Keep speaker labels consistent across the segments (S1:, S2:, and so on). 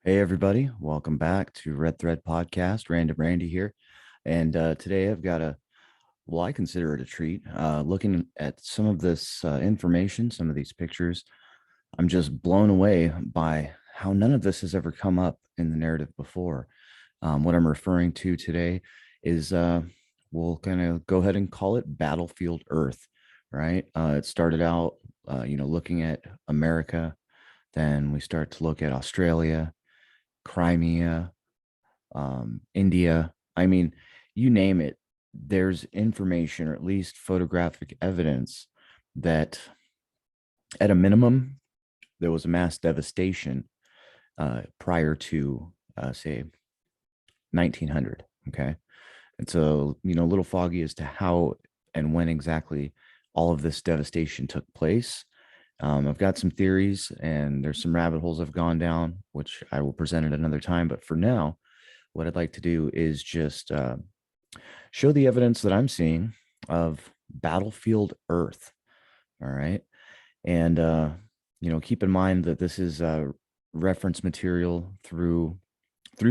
S1: Hey everybody, welcome back to Red Thread Podcast. Random Randy here, and today I've got I consider it a treat. Looking at some of this information, some of these pictures, I'm just blown away by how none of this has ever come up in the narrative before. What I'm referring to today is we'll kind of go ahead and call it Battlefield Earth, right? It started out, looking at America, then we start to look at Australia, Crimea, India. I mean, you name it, there's information or at least photographic evidence that at a minimum, there was a mass devastation prior to, say, 1900. Okay. And so, a little foggy as to how and when exactly all of this devastation took place. I've got some theories and there's some rabbit holes I've gone down, which I will present at another time. But for now, what I'd like to do is just show the evidence that I'm seeing of battlefield Earth. All right. And, keep in mind that this is reference material through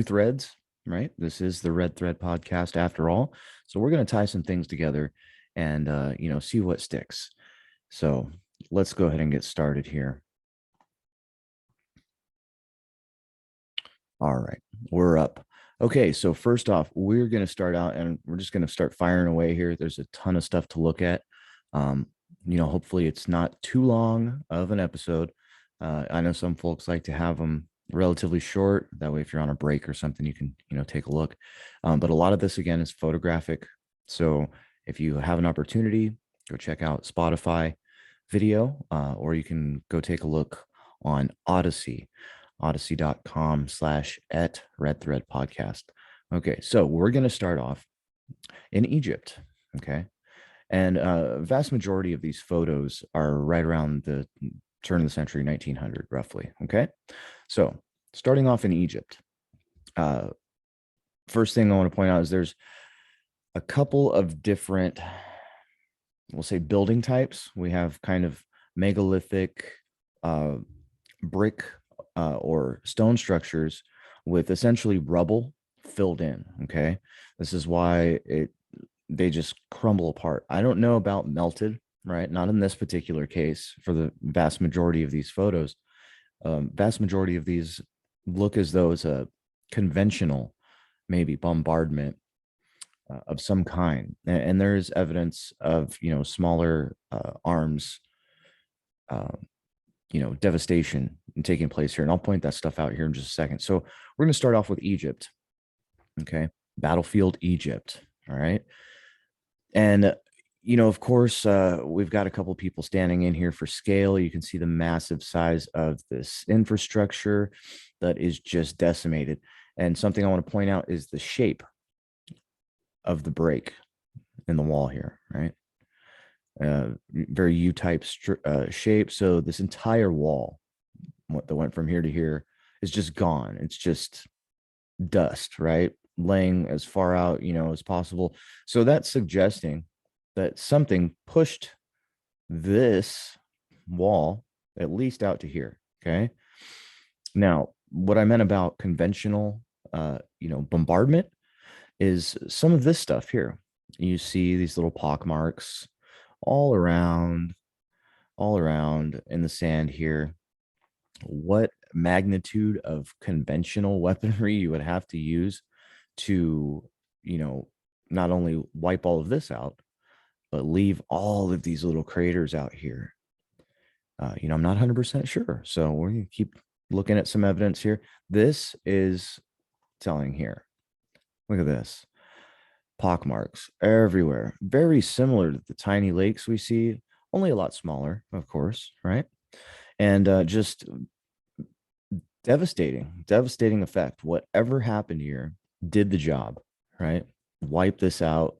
S1: threads, right? This is the Red Thread podcast after all. So we're going to tie some things together and, see what sticks. So let's go ahead and get started here. All right, we're up. Okay, so first off, we're going to start out and we're just going to start firing away here. There's a ton of stuff to look at. Um, hopefully it's not too long of an episode. I know some folks like to have them relatively short. That way, if you're on a break or something, you can, take a look. But a lot of this, again, is photographic. So if you have an opportunity, go check out Spotify video, or you can go take a look on Odyssey odyssey.com/at Red Thread Podcast. Okay, so we're going to start off in Egypt. Okay. And vast majority of these photos are right around the turn of the century, 1900, roughly. Okay. So starting off in Egypt, uh, first thing I want to point out is there's a couple of different, we'll say, building types. We have kind of megalithic brick or stone structures with essentially rubble filled in. Okay. This is why they just crumble apart. I don't know about melted, right? Not in this particular case for the vast majority of these photos. Vast majority of these look as though it's a conventional, maybe bombardment of some kind. And there is evidence of, smaller arms, uh, devastation taking place here. And I'll point that stuff out here in just a second. So we're going to start off with Egypt. Okay. Battlefield Egypt. All right. And, of course, we've got a couple people standing in here for scale. You can see the massive size of this infrastructure that is just decimated. And something I want to point out is the shape of the break in the wall here, right? Very U-type shape. So this entire wall, what that went from here to here, is just gone. It's just dust, right? Laying as far out, as possible. So that's suggesting that something pushed this wall at least out to here. Okay. Now, what I meant about conventional, bombardment is some of this stuff here. You see these little pock marks all around, all around in the sand here. What magnitude of conventional weaponry you would have to use to, not only wipe all of this out, but leave all of these little craters out here. I'm not 100% sure. So we're going to keep looking at some evidence here. This is telling here. Look at this. Pock marks everywhere. Very similar to the tiny lakes we see, only a lot smaller, of course, right? And just devastating effect. Whatever happened here did the job, right? Wipe this out,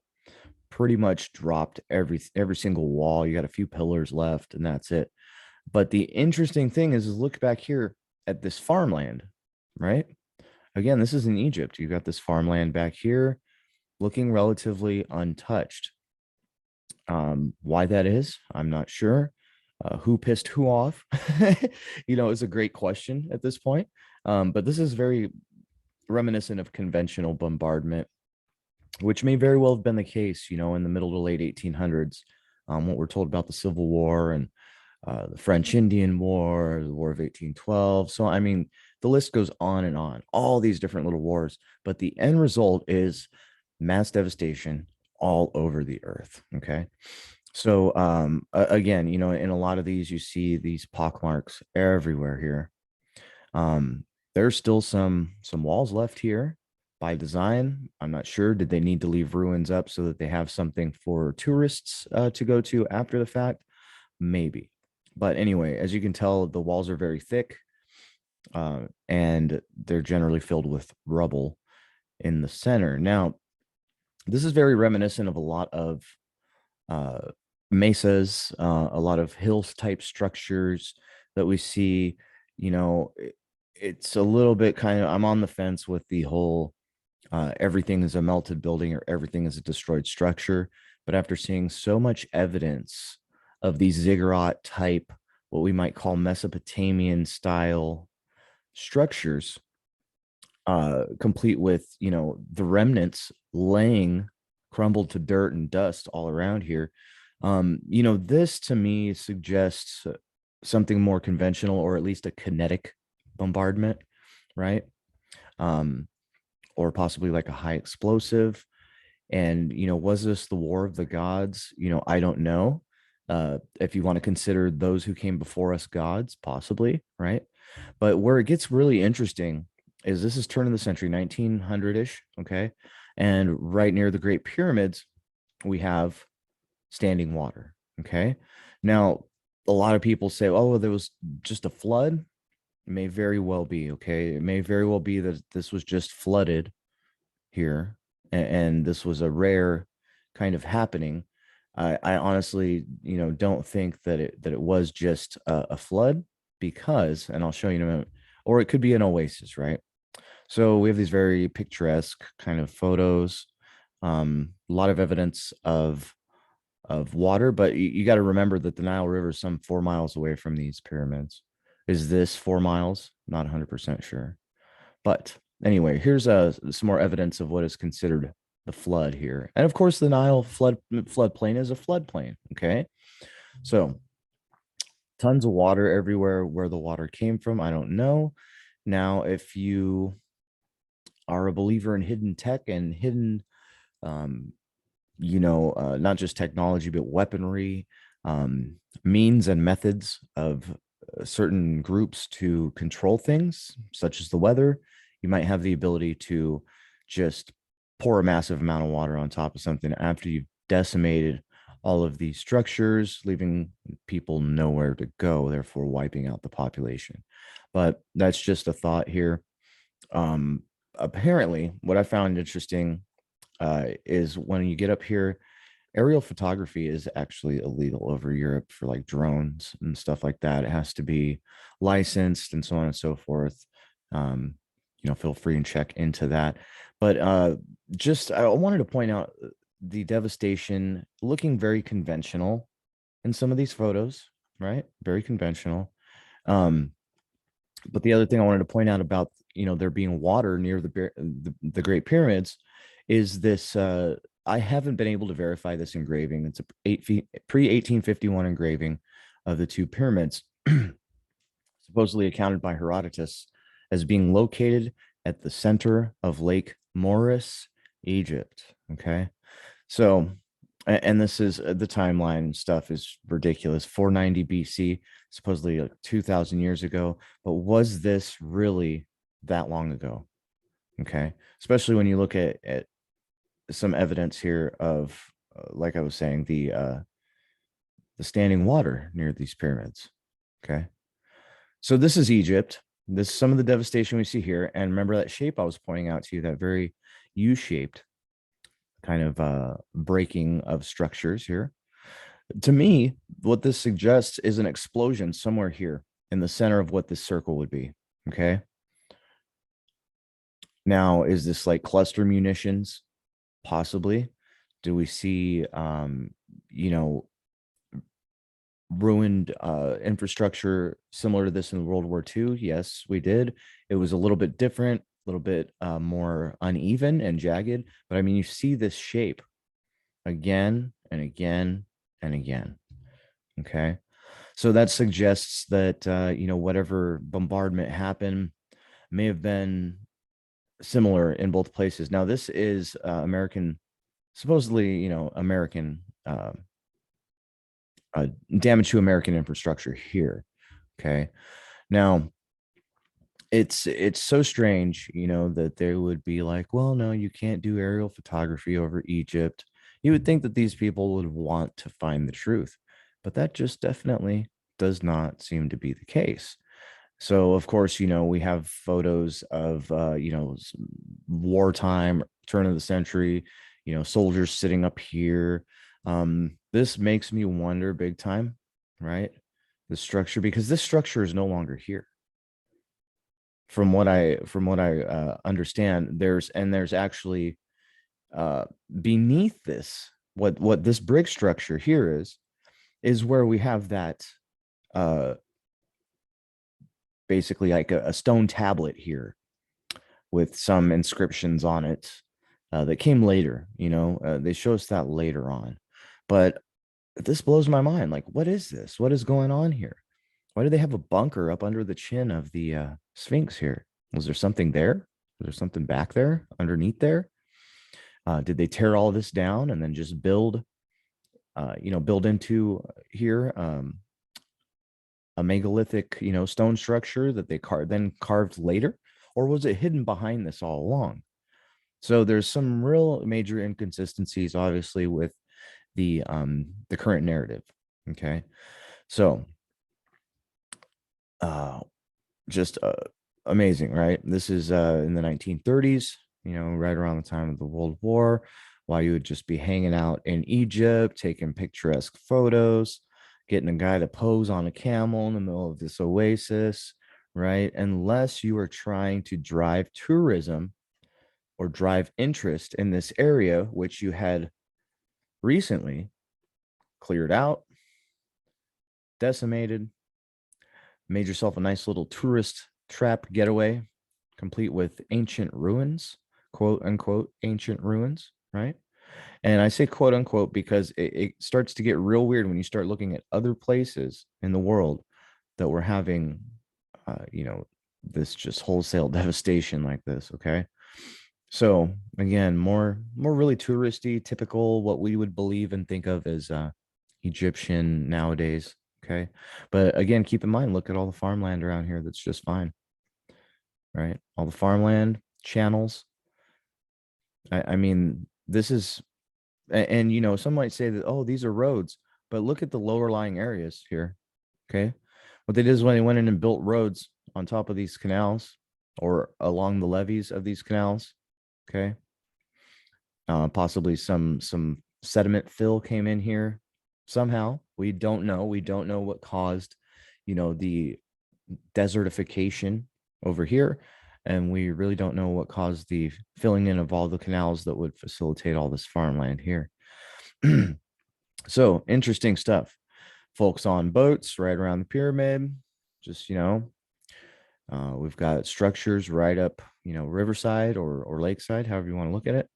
S1: pretty much dropped every single wall. You got a few pillars left, and that's it. But the interesting thing is look back here at this farmland, right? Again, this is in Egypt. You got this farmland back here looking relatively untouched. Why that is, I'm not sure. Who pissed who off? It's a great question at this point. But this is very reminiscent of conventional bombardment, which may very well have been the case, in the middle to late 1800s. What we're told about the Civil War and the French Indian War, the War of 1812. So, I mean, the list goes on and on, all these different little wars. But the end result is mass devastation all over the earth. Okay. So, again, in a lot of these, you see these pockmarks everywhere here. There's still some walls left here by design. I'm not sure. Did they need to leave ruins up so that they have something for tourists to go to after the fact? Maybe. But anyway, as you can tell, the walls are very thick, and they're generally filled with rubble in the center. Now, this is very reminiscent of a lot of uh, mesas, a lot of hills type structures that we see. It's a little bit kind of, I'm on the fence with the whole everything is a melted building or everything is a destroyed structure. But after seeing so much evidence of these ziggurat type, what we might call Mesopotamian style structures, complete with, the remnants laying crumbled to dirt and dust all around here. This to me suggests something more conventional, or at least a kinetic bombardment, right? Or possibly like a high explosive. And, was this the war of the gods? I don't know. If you want to consider those who came before us gods, possibly, right? But where it gets really interesting is this is turn of the century, 1900-ish, okay? And right near the Great Pyramids, we have standing water, okay? Now, a lot of people say, oh, there was just a flood. It may very well be, okay? It may very well be that this was just flooded here, and this was a rare kind of happening. I honestly, don't think that it was just a flood, because, and I'll show you in a minute, or it could be an oasis, right? So we have these very picturesque kind of photos, a lot of evidence of water, but you got to remember that the Nile River is some 4 miles away from these pyramids. Is this 4 miles? Not 100% sure. But anyway, here's some more evidence of what is considered the flood here. And of course, the Nile floodplain is a floodplain. Okay. So tons of water everywhere. Where the water came from, I don't know. Now, if you are a believer in hidden tech and hidden, um, not just technology, but weaponry, means and methods of certain groups to control things, such as the weather, you might have the ability to just pour a massive amount of water on top of something after you've decimated all of these structures, leaving people nowhere to go, therefore wiping out the population. But that's just a thought here. Apparently, what I found interesting is when you get up here, aerial photography is actually illegal over Europe for like drones and stuff like that. It has to be licensed and so on and so forth. Um, feel free and check into that. But just I wanted to point out the devastation looking very conventional in some of these photos, right? Very conventional. Um, but the other thing I wanted to point out about, there being water near the Great Pyramids is this. I haven't been able to verify this engraving. It's a pre-1851 engraving of the two pyramids, supposedly accounted by Herodotus as being located at the center of Lake Moeris, Egypt. Okay, so, and this is the timeline stuff is ridiculous. 490 BC, supposedly like 2,000 years ago. But was this really that long ago? Okay, especially when you look at some evidence here of, like I was saying, the standing water near these pyramids. Okay, so this is Egypt. This is some of the devastation we see here. And remember that shape I was pointing out to you, that very U-shaped kind of breaking of structures here. To me, what this suggests is an explosion somewhere here in the center of what this circle would be. Okay. Now, is this like cluster munitions? Possibly. Do we see, you know, ruined infrastructure similar to this in World War II? Yes, we did. It was a little bit different, a little bit more uneven and jagged. But I mean, you see this shape again and again and again. Okay. So that suggests that, whatever bombardment happened may have been similar in both places. Now, this is American, supposedly, American damage to American infrastructure here. Okay. Now, it's so strange, that they would be like, well, no, you can't do aerial photography over Egypt. You would think that these people would want to find the truth, but that just definitely does not seem to be the case. So, of course, we have photos of, wartime, turn of the century, soldiers sitting up here. This makes me wonder big time, right? The structure, because this structure is no longer here. From what I understand, there's actually beneath this, what this brick structure here is where we have that uh basically like a stone tablet here with some inscriptions on it that came later. They show us that later on, but this blows my mind. Like, what is this? What is going on here? Why do they have a bunker up under the chin of the Sphinx here? Was there something there? Was there something back there underneath there? Did they tear all this down and then just build into here a megalithic, stone structure that they then carved later? Or was it hidden behind this all along? So there's some real major inconsistencies, obviously, with the current narrative. Okay, so uh, just amazing, right? This is in the 1930s, right around the time of the World War, while you would just be hanging out in Egypt, taking picturesque photos, getting a guy to pose on a camel in the middle of this oasis, right? Unless you are trying to drive tourism or drive interest in this area, which you had recently cleared out, decimated, made yourself a nice little tourist trap getaway, complete with ancient ruins, quote unquote, ancient ruins, right? And I say quote unquote because it starts to get real weird when you start looking at other places in the world that were having, this just wholesale devastation like this. Okay. So again, more really touristy, typical what we would believe and think of as Egyptian nowadays. Okay. But again, keep in mind, look at all the farmland around here that's just fine. Right. All the farmland, channels. I mean, this is, and some might say that, oh, these are roads, but look at the lower lying areas here. Okay. What they did is when they went in and built roads on top of these canals or along the levees of these canals. Okay. Possibly some sediment fill came in here somehow. We don't know. We don't know what caused, the desertification over here, and we really don't know what caused the filling in of all the canals that would facilitate all this farmland here. So interesting stuff. Folks on boats right around the pyramid. Just we've got structures right up, riverside or lakeside, however you want to look at it.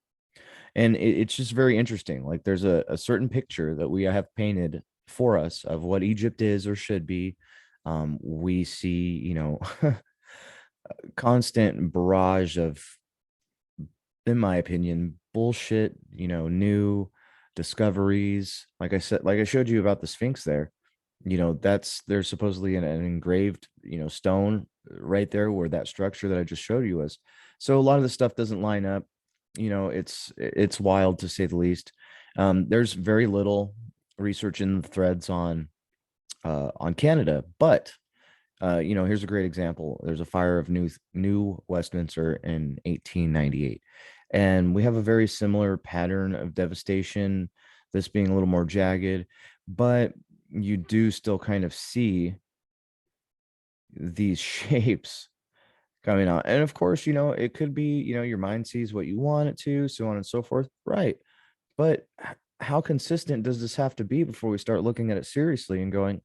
S1: And it's just very interesting. Like, there's a certain picture that we have painted for us of what Egypt is or should be. We see, constant barrage of, in my opinion, bullshit, new discoveries. Like I said, like I showed you about the Sphinx there, there's supposedly an engraved, stone right there where that structure that I just showed you was. So a lot of the stuff doesn't line up. It's wild to say the least. There's very little research in the threads on Canada, but here's a great example. There's a fire of New Westminster in 1898, and we have a very similar pattern of devastation. This being a little more jagged, but you do still kind of see these shapes coming out. And of course, it could be, your mind sees what you want it to, so on and so forth. Right. But how consistent does this have to be before we start looking at it seriously and going,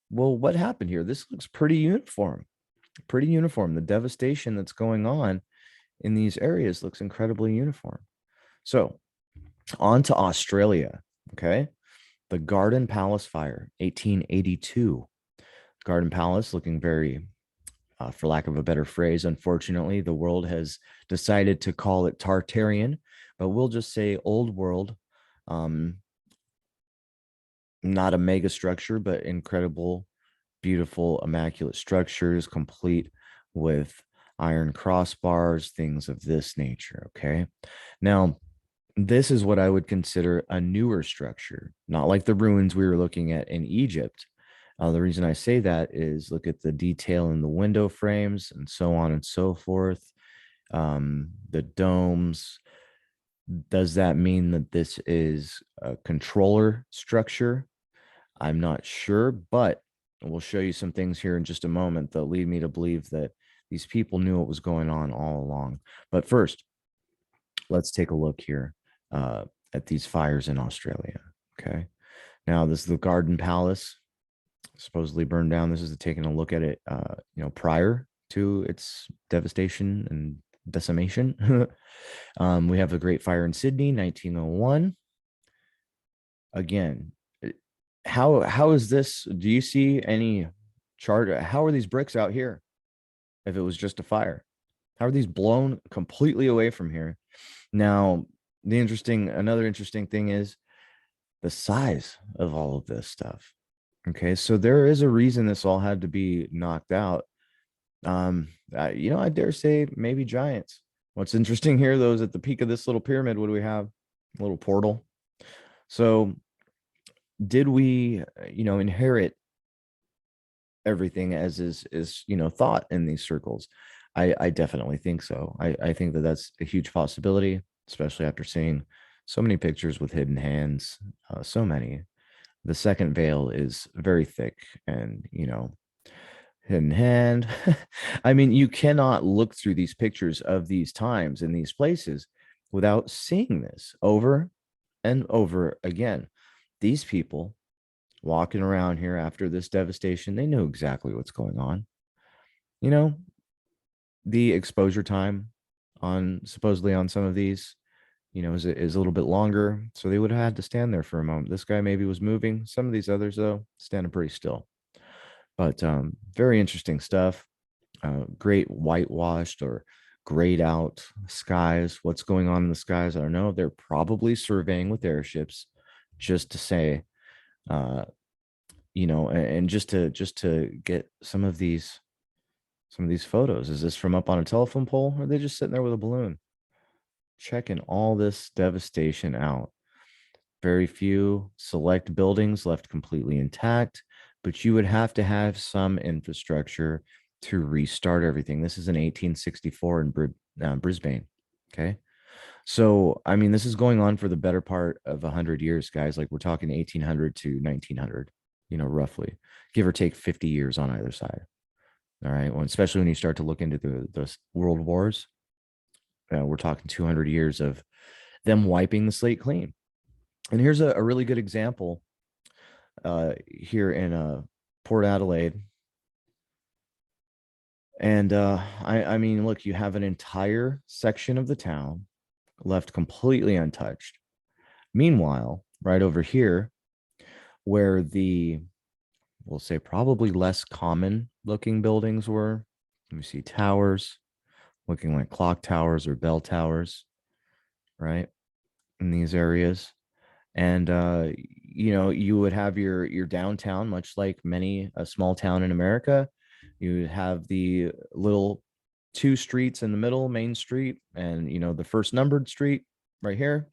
S1: well, what happened here? This looks pretty uniform, pretty uniform. The devastation that's going on in these areas looks incredibly uniform. So on to Australia. Okay. The Garden Palace fire, 1882. Garden Palace looking very, for lack of a better phrase, unfortunately, the world has decided to call it Tartarian, but we'll just say old world. Um, Not a mega structure, but incredible, beautiful, immaculate structures, complete with iron crossbars, things of this nature. Okay. Now, this is what I would consider a newer structure, not like the ruins we were looking at in Egypt. The reason I say that is look at the detail in the window frames and so on and so forth. The domes. Does that mean that this is a controller structure? I'm not sure, but we'll show you some things here in just a moment that lead me to believe that these people knew what was going on all along. But first, let's take a look here at these fires in Australia. Okay. Now, this is the Garden Palace, supposedly burned down. This is taking a look at it, prior to its devastation and decimation. We have a Great Fire in Sydney, 1901. Again, how is this? Do you see any chart? How are these bricks out here? If it was just a fire, how are these blown completely away from here? Now, another interesting thing is the size of all of this stuff. Okay, so there is a reason this all had to be knocked out. I dare say maybe giants. What's interesting here, though, is at the peak of this little pyramid, what do we have? A little portal. So, did we, inherit everything as is thought in these circles? I definitely think so. I think that that's a huge possibility, especially after seeing so many pictures with hidden hands, so many. The second veil is very thick, and hidden hand. I mean, you cannot look through these pictures of these times in these places without seeing this over and over again. These people walking around here after this devastation, they knew exactly what's going on. You know, the exposure time on supposedly on some of these, is a little bit longer. So they would have had to stand there for a moment. This guy maybe was moving. Some of these others, though, standing pretty still. But very interesting stuff. Great whitewashed or grayed out skies. What's going on in the skies? I don't know. They're probably surveying with airships just to say, and just to get some of these photos. Is this from up on a telephone pole, or are they just sitting there with a balloon checking all this devastation out? Very few select buildings left completely intact, but you would have to have some infrastructure to restart everything. This is in 1864 in Brisbane. Okay. So, I mean, this is going on for the better part of 100 years, guys. Like we're talking 1800 to 1900, roughly, give or take 50 years on either side. All right. Well, especially when you start to look into the world wars, we're talking 200 years of them wiping the slate clean. And here's a really good example here in Port Adelaide. And I mean, look, you have an entire section of the town left completely untouched. Meanwhile, right over here, where we'll say probably less common looking buildings were, we see towers looking like clock towers or bell towers, right, in these areas. And you would have your downtown, much like many a small town in America. You would have the little two streets in the middle, Main Street, and the first numbered street right here.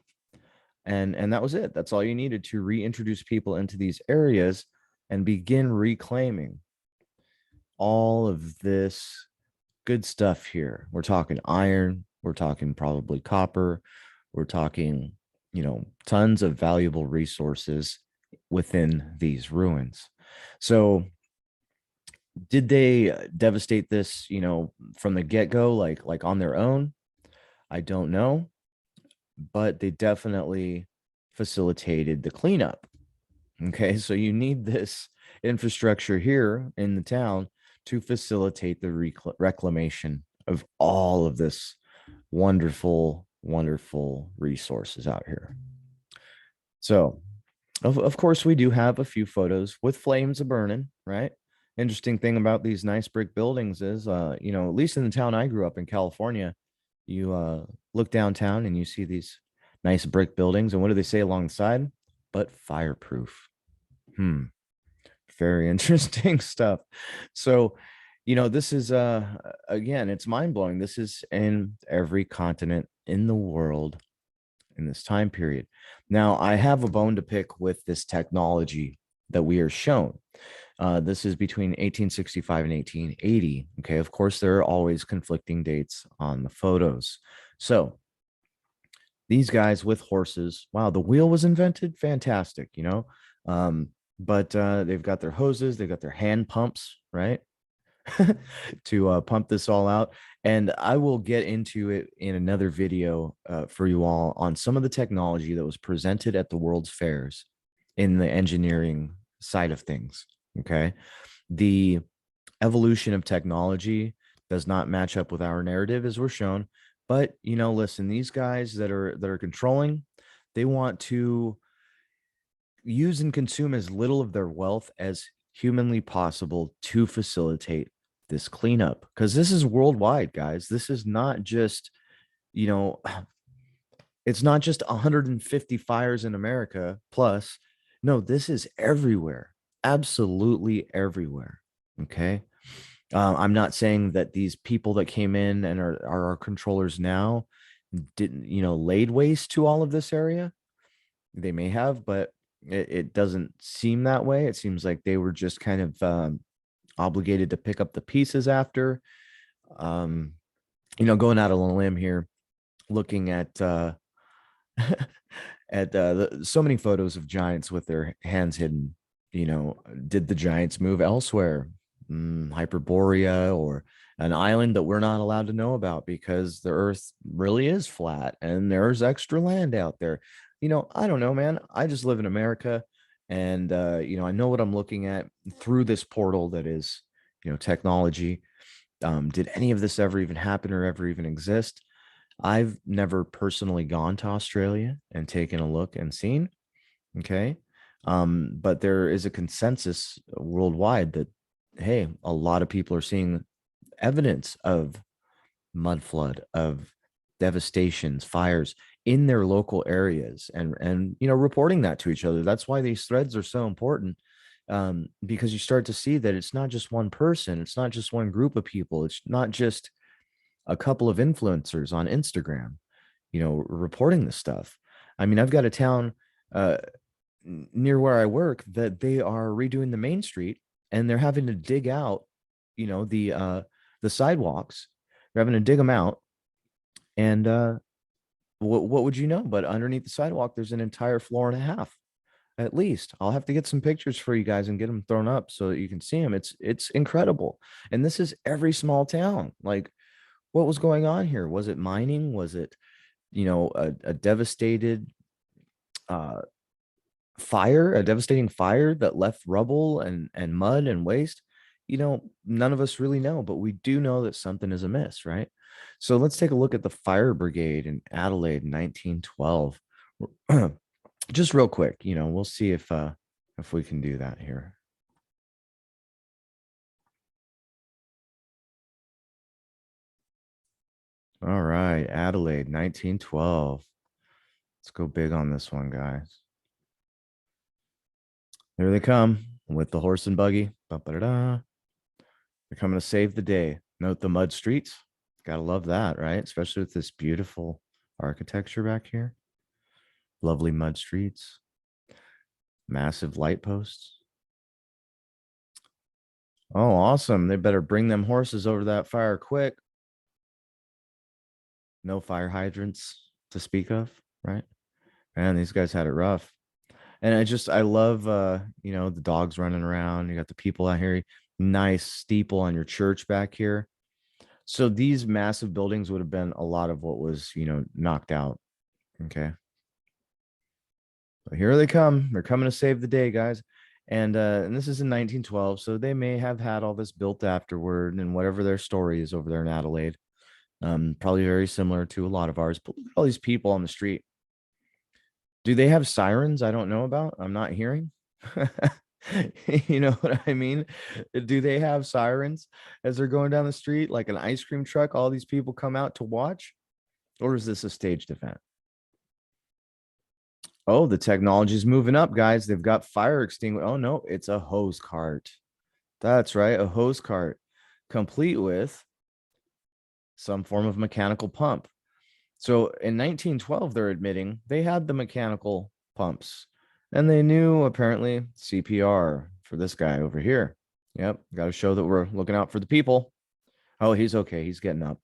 S1: And that was it. That's all you needed to reintroduce people into these areas and begin reclaiming all of this good stuff here. We're talking iron, we're talking probably copper, we're talking, tons of valuable resources within these ruins. So did they devastate this, from the get-go, like on their own? I don't know, but they definitely facilitated the cleanup. Okay, so you need this infrastructure here in the town to facilitate the reclamation of all of this wonderful, wonderful resources out here. So, of course, we do have a few photos with flames a burning, right? Interesting thing about these nice brick buildings is, at least in the town I grew up in, California, you look downtown and you see these nice brick buildings. And what do they say alongside? But fireproof. Hmm. Very interesting stuff. So, this is again, it's mind-blowing. This is in every continent in the world in this time period. Now, I have a bone to pick with this technology that we are shown. This is between 1865 and 1880. Okay, of course, there are always conflicting dates on the photos. So, these guys with horses, wow, the wheel was invented. Fantastic. Um, but they've got their hoses, they've got their hand pumps, right? To pump this all out. And I will get into it in another video for you all on some of the technology that was presented at the World's Fairs in the engineering side of things. Okay. The evolution of technology does not match up with our narrative as we're shown. But listen, these guys that are controlling, they want to use and consume as little of their wealth as humanly possible to facilitate this cleanup, because this is worldwide, guys. This is not just, you know it's not just 150 fires in America plus. No, this is everywhere, absolutely everywhere. Okay. I'm not saying that these people that came in and are our controllers now didn't, laid waste to all of this area. They may have, but it doesn't seem that way. It seems like they were just kind of obligated to pick up the pieces after. Um, going out on a limb here, looking at so many photos of giants with their hands hidden. Did the giants move elsewhere? Hyperborea, or an island that we're not allowed to know about because the earth really is flat and there's extra land out there. I don't know, man. I just live in America, and I know what I'm looking at through this portal that is, technology. Did any of this ever even happen or ever even exist? I've never personally gone to Australia and taken a look and seen. Okay. But there is a consensus worldwide that, hey, a lot of people are seeing evidence of mud flood, of devastations, fires in their local areas, and reporting that to each other. That's why these threads are so important, because you start to see that it's not just one person, it's not just one group of people, it's not just a couple of influencers on Instagram, reporting this stuff. I mean, I've got a town near where I work that they are redoing the main street, and they're having to dig out, the sidewalks. They're having to dig them out, and what would you know? But underneath the sidewalk, there's an entire floor and a half, at least. I'll have to get some pictures for you guys and get them thrown up so that you can see them. It's incredible, and this is every small town. Like, what was going on here? Was it mining? Was it, a devastated uh, fire, a devastating fire that left rubble and mud and waste? None of us really know, but we do know that something is amiss, right? So let's take a look at the fire brigade in Adelaide, 1912. Just real quick, we'll see if we can do that here. All right, Adelaide, 1912. Let's go big on this one, guys. Here they come with the horse and buggy. Ba-ba-da-da. They're coming to save the day. Note the mud streets. Gotta love that, right? Especially with this beautiful architecture back here. Lovely mud streets. Massive light posts. Oh, awesome. They better bring them horses over that fire quick. No fire hydrants to speak of, right? Man, these guys had it rough. And I love the dogs running around. You got the people out here. Nice steeple on your church back here. So these massive buildings would have been a lot of what was, knocked out. Okay. Here they come. They're coming to save the day, guys. And this is in 1912, so they may have had all this built afterward, and whatever their story is over there in Adelaide, probably very similar to a lot of ours. But look at all these people on the street. Do they have sirens I don't know about? I'm not hearing. You know what I mean? Do they have sirens as they're going down the street like an ice cream truck? All these people come out to watch, or is this a staged event? Oh, the technology's moving up, guys. They've got fire extinguisher. Oh no, it's a hose cart. That's right, a hose cart, complete with some form of mechanical pump. So in 1912, they're admitting they had the mechanical pumps, and they knew apparently CPR for this guy over here. Yep, got to show that we're looking out for the people. Oh, he's okay. He's getting up.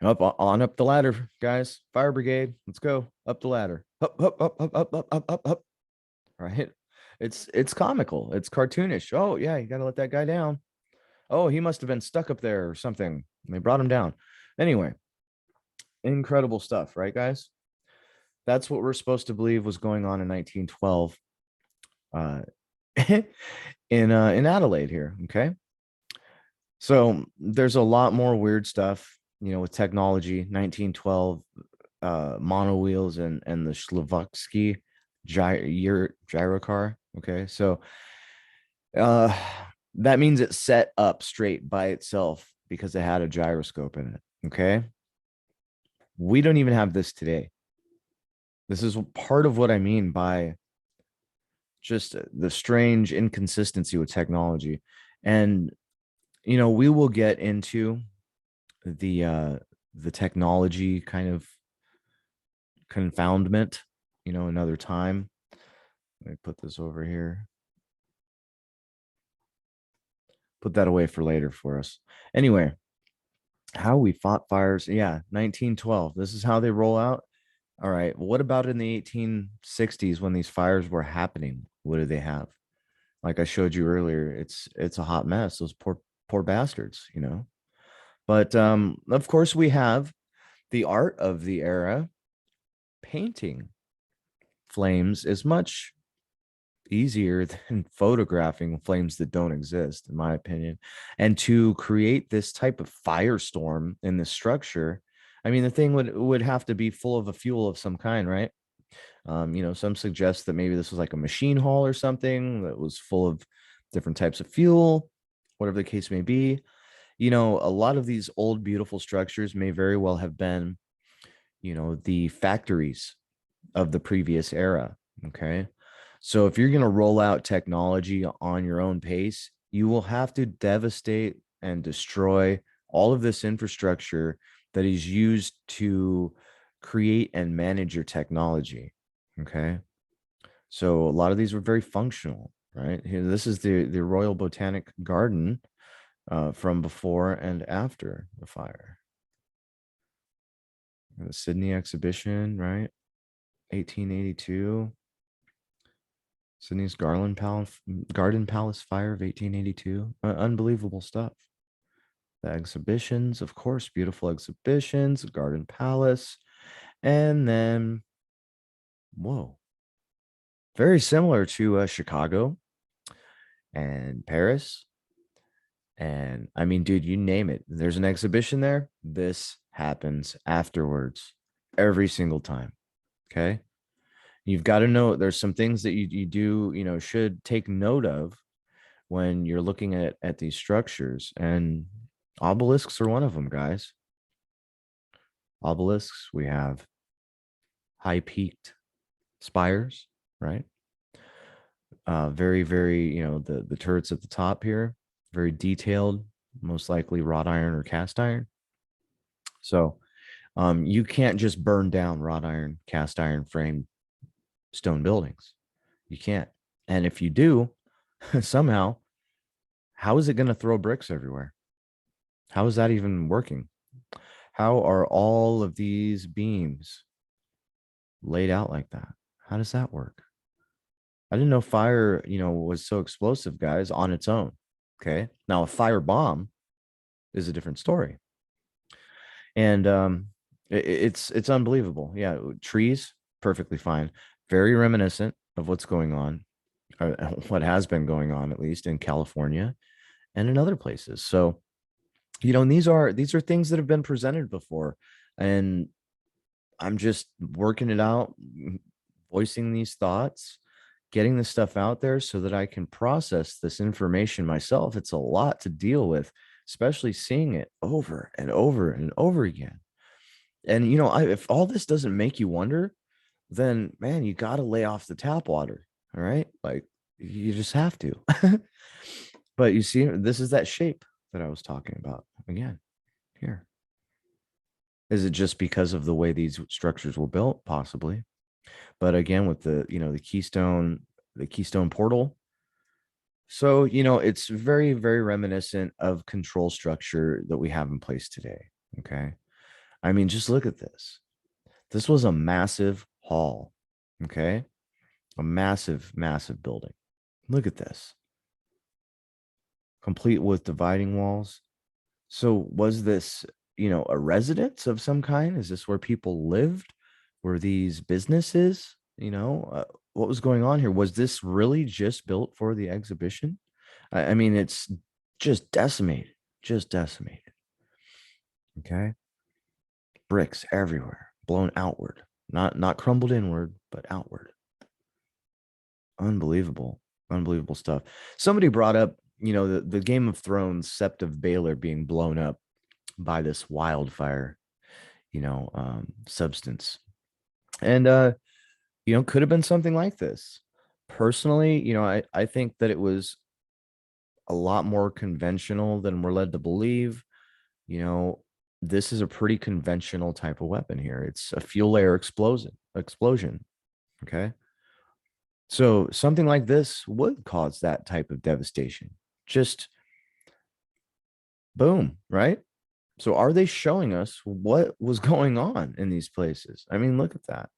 S1: Up the ladder, guys. Fire brigade, let's go up the ladder. Up, up, up, up, up, up, up, up, up. Right? It's comical. It's cartoonish. Oh yeah, you got to let that guy down. Oh, he must have been stuck up there or something. They brought him down. Anyway, incredible stuff, right, guys? That's what we're supposed to believe was going on in 1912 uh, in Adelaide here. Okay, so there's a lot more weird stuff, with technology. 1912 mono wheels and the Slovaksky gyrocar. Okay, so uh, that means it set up straight by itself because it had a gyroscope in it. Okay, we don't even have this today. This is part of what I mean by just the strange inconsistency with technology. And we will get into the technology kind of confoundment, another time. Let me put this over here. Put that away for later for us. Anyway, how we fought fires. Yeah, 1912. This is how they roll out. All right. What about in the 1860s when these fires were happening? What did they have? Like I showed you earlier, it's a hot mess. Those poor bastards. But of course we have the art of the era. Painting flames is much easier than photographing flames that don't exist, in my opinion. And to create this type of firestorm in this structure, I mean, the thing would have to be full of a fuel of some kind, right? Some suggest that maybe this was like a machine hall or something that was full of different types of fuel, whatever the case may be. A lot of these old, beautiful structures may very well have been, the factories of the previous era. Okay. So if you're going to roll out technology on your own pace, you will have to devastate and destroy all of this infrastructure that is used to create and manage your technology. Okay. So a lot of these were very functional, right? Here, this is the Royal Botanic Garden from before and after the fire. The Sydney exhibition, right? 1882. Sydney's Garden Palace fire of 1882. Unbelievable stuff. The exhibitions, of course, beautiful exhibitions, Garden Palace. And then, whoa, very similar to Chicago and Paris. And I mean, dude, you name it. There's an exhibition there. This happens afterwards every single time. Okay. You've got to know there's some things that you do, should take note of when you're looking at these structures. And obelisks are one of them, guys. Obelisks, we have high peaked spires, right? Very, very, the turrets at the top here, very detailed, most likely wrought iron or cast iron. So you can't just burn down wrought iron, cast iron frame stone buildings. You can't. And if you do, somehow, how is it going to throw bricks everywhere? How is that even working? How are all of these beams laid out like that? How does that work? I didn't know fire, was so explosive, guys, on its own. Okay. Now a fire bomb is a different story. And it's unbelievable. Yeah, trees, perfectly fine. Very reminiscent of what's going on, or what has been going on, at least in California and in other places. So, and these are things that have been presented before, and I'm just working it out, voicing these thoughts, getting this stuff out there so that I can process this information myself. It's a lot to deal with, especially seeing it over and over and over again. And if all this doesn't make you wonder, then man, you got to lay off the tap water. All right, like you just have to. But you see, this is that shape that I was talking about again here. Is it just because of the way these structures were built? Possibly. But again, with the Keystone portal. So, it's very, very reminiscent of control structure that we have in place today. Okay. I mean, just look at this. This was a massive hall. Okay. A massive, massive building. Look at this. Complete with dividing walls. So was this, a residence of some kind? Is this where people lived? Were these businesses? What was going on here? Was this really just built for the exhibition? I mean, it's just decimated, just decimated. Okay. Bricks everywhere, blown outward, not crumbled inward, but outward. Unbelievable, unbelievable stuff. Somebody brought up, the Game of Thrones Sept of Baelor being blown up by this wildfire, substance. And could have been something like this. Personally, I think that it was a lot more conventional than we're led to believe. You know, this is a pretty conventional type of weapon here. It's a fuel layer explosion. Okay. So something like this would cause that type of devastation. Just boom, right? So are they showing us what was going on in these places? I mean, look at that.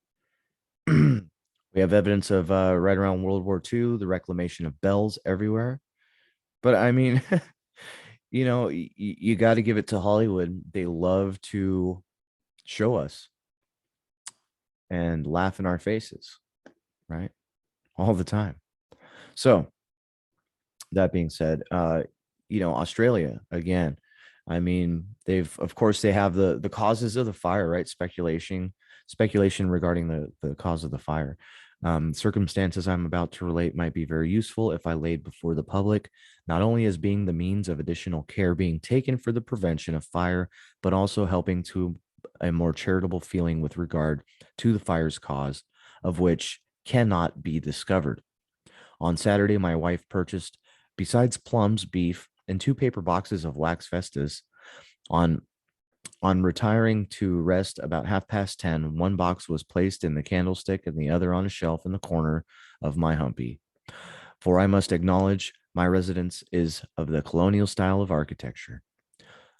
S1: We have evidence of right around World War II, the reclamation of bells everywhere. But I mean, you got to give it to Hollywood. They love to show us and laugh in our faces, right? All the time. So that being said, Australia again. I mean, of course they have the causes of the fire, right? Speculation regarding the cause of the fire. Circumstances I'm about to relate might be very useful if I laid before the public, not only as being the means of additional care being taken for the prevention of fire, but also helping to a more charitable feeling with regard to the fire's cause, of which cannot be discovered. On Saturday, my wife purchased, besides plums, beef, and 2 paper boxes of wax Festus. On on retiring to rest about 10:30, one box was placed in the candlestick and the other on a shelf in the corner of my humpy. For I must acknowledge my residence is of the colonial style of architecture.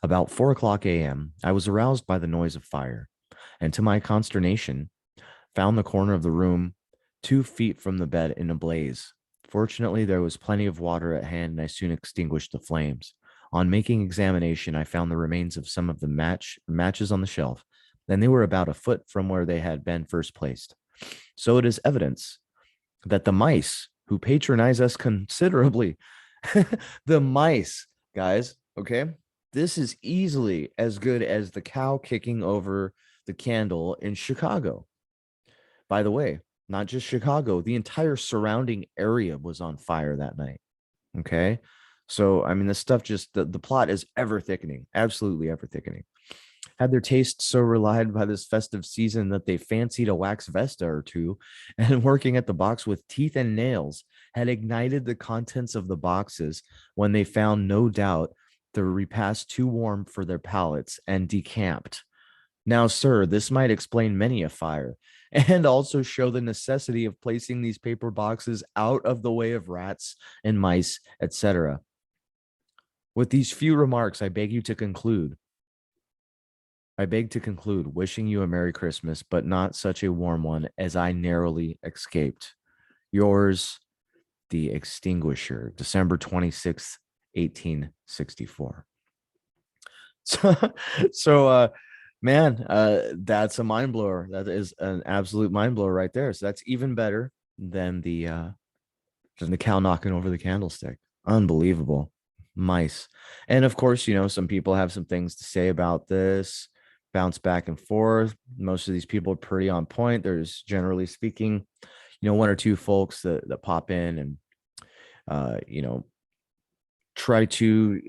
S1: About 4 o'clock a.m., I was aroused by the noise of fire, and to my consternation, found the corner of the room 2 feet from the bed in a blaze. Fortunately, there was plenty of water at hand, and I soon extinguished the flames. On making examination, I found the remains of some of the matches on the shelf, and they were about a foot from where they had been first placed. So it is evidence that the mice who patronize us considerably, the mice, guys, okay, this is easily as good as the cow kicking over the candle in Chicago. By the way, not just Chicago, the entire surrounding area was on fire that night. Okay. So, I mean, this stuff just, the plot is ever thickening, absolutely ever thickening. Had their taste so relied by this festive season that they fancied a wax Vesta or two, and working at the box with teeth and nails, had ignited the contents of the boxes when they found, no doubt, the repast too warm for their palates and decamped. Now, sir, this might explain many a fire and also show the necessity of placing these paper boxes out of the way of rats and mice, etc. With these few remarks, I beg to conclude, wishing you a Merry Christmas, but not such a warm one as I narrowly escaped. Yours, the Extinguisher, December 26th, 1864. So, man, that's a mind blower. That is an absolute mind blower right there. So that's even better than the cow knocking over the candlestick. Unbelievable. Mice. And of course, some people have some things to say about this, bounce back and forth. Most of these people are pretty on point. There's, generally speaking, one or two folks that pop in and try to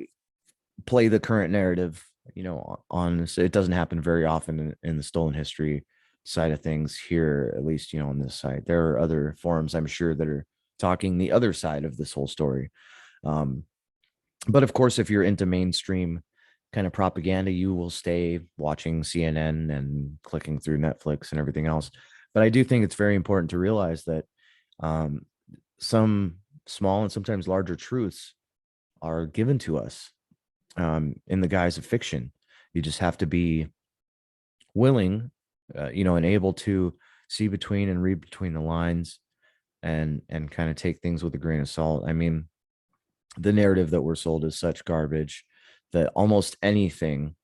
S1: play the current narrative, on so it doesn't happen very often in the stolen history side of things here, at least, on this side. There are other forums, I'm sure, that are talking the other side of this whole story. But of course, if you're into mainstream kind of propaganda, you will stay watching CNN and clicking through Netflix and everything else. But I do think it's very important to realize that some small and sometimes larger truths are given to us in the guise of fiction. You just have to be willing, and able to see between and read between the lines, and kind of take things with a grain of salt. I mean, the narrative that we're sold is such garbage that almost anything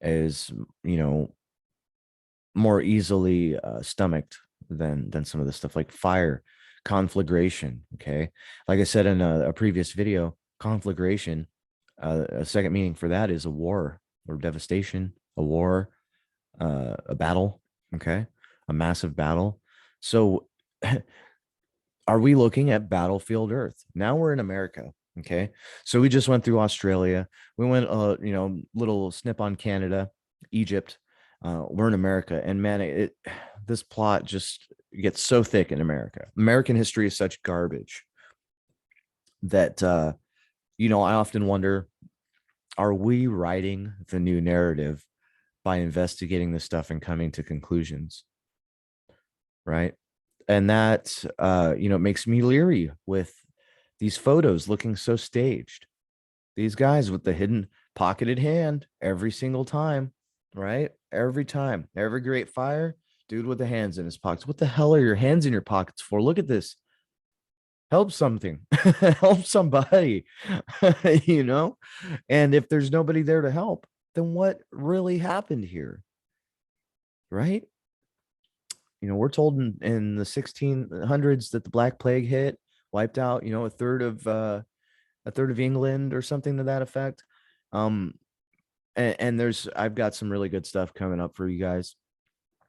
S1: is, more easily stomached than some of the stuff like fire, conflagration. Okay, like I said in a previous video, conflagration, a second meaning for that is a war or devastation, a war, a battle. Okay, a massive battle. So are we looking at battlefield Earth? Now we're in America. Okay, so we just went through Australia. We went, little snip on Canada, Egypt. We're in America, and man, this plot just gets so thick in America. American history is such garbage that I often wonder: are we writing the new narrative by investigating this stuff and coming to conclusions? Right. And that makes me leery with these photos looking so staged. These guys with the hidden pocketed hand every single time, right? Every time, every great fire, dude with the hands in his pockets. What the hell are your hands in your pockets for? Look at this. Help something. Help somebody. you know and if there's nobody there to help, then what really happened here? Right. We're told in the 1600s that the Black Plague hit, wiped out, a third of England or something to that effect. Um, and I've got some really good stuff coming up for you guys,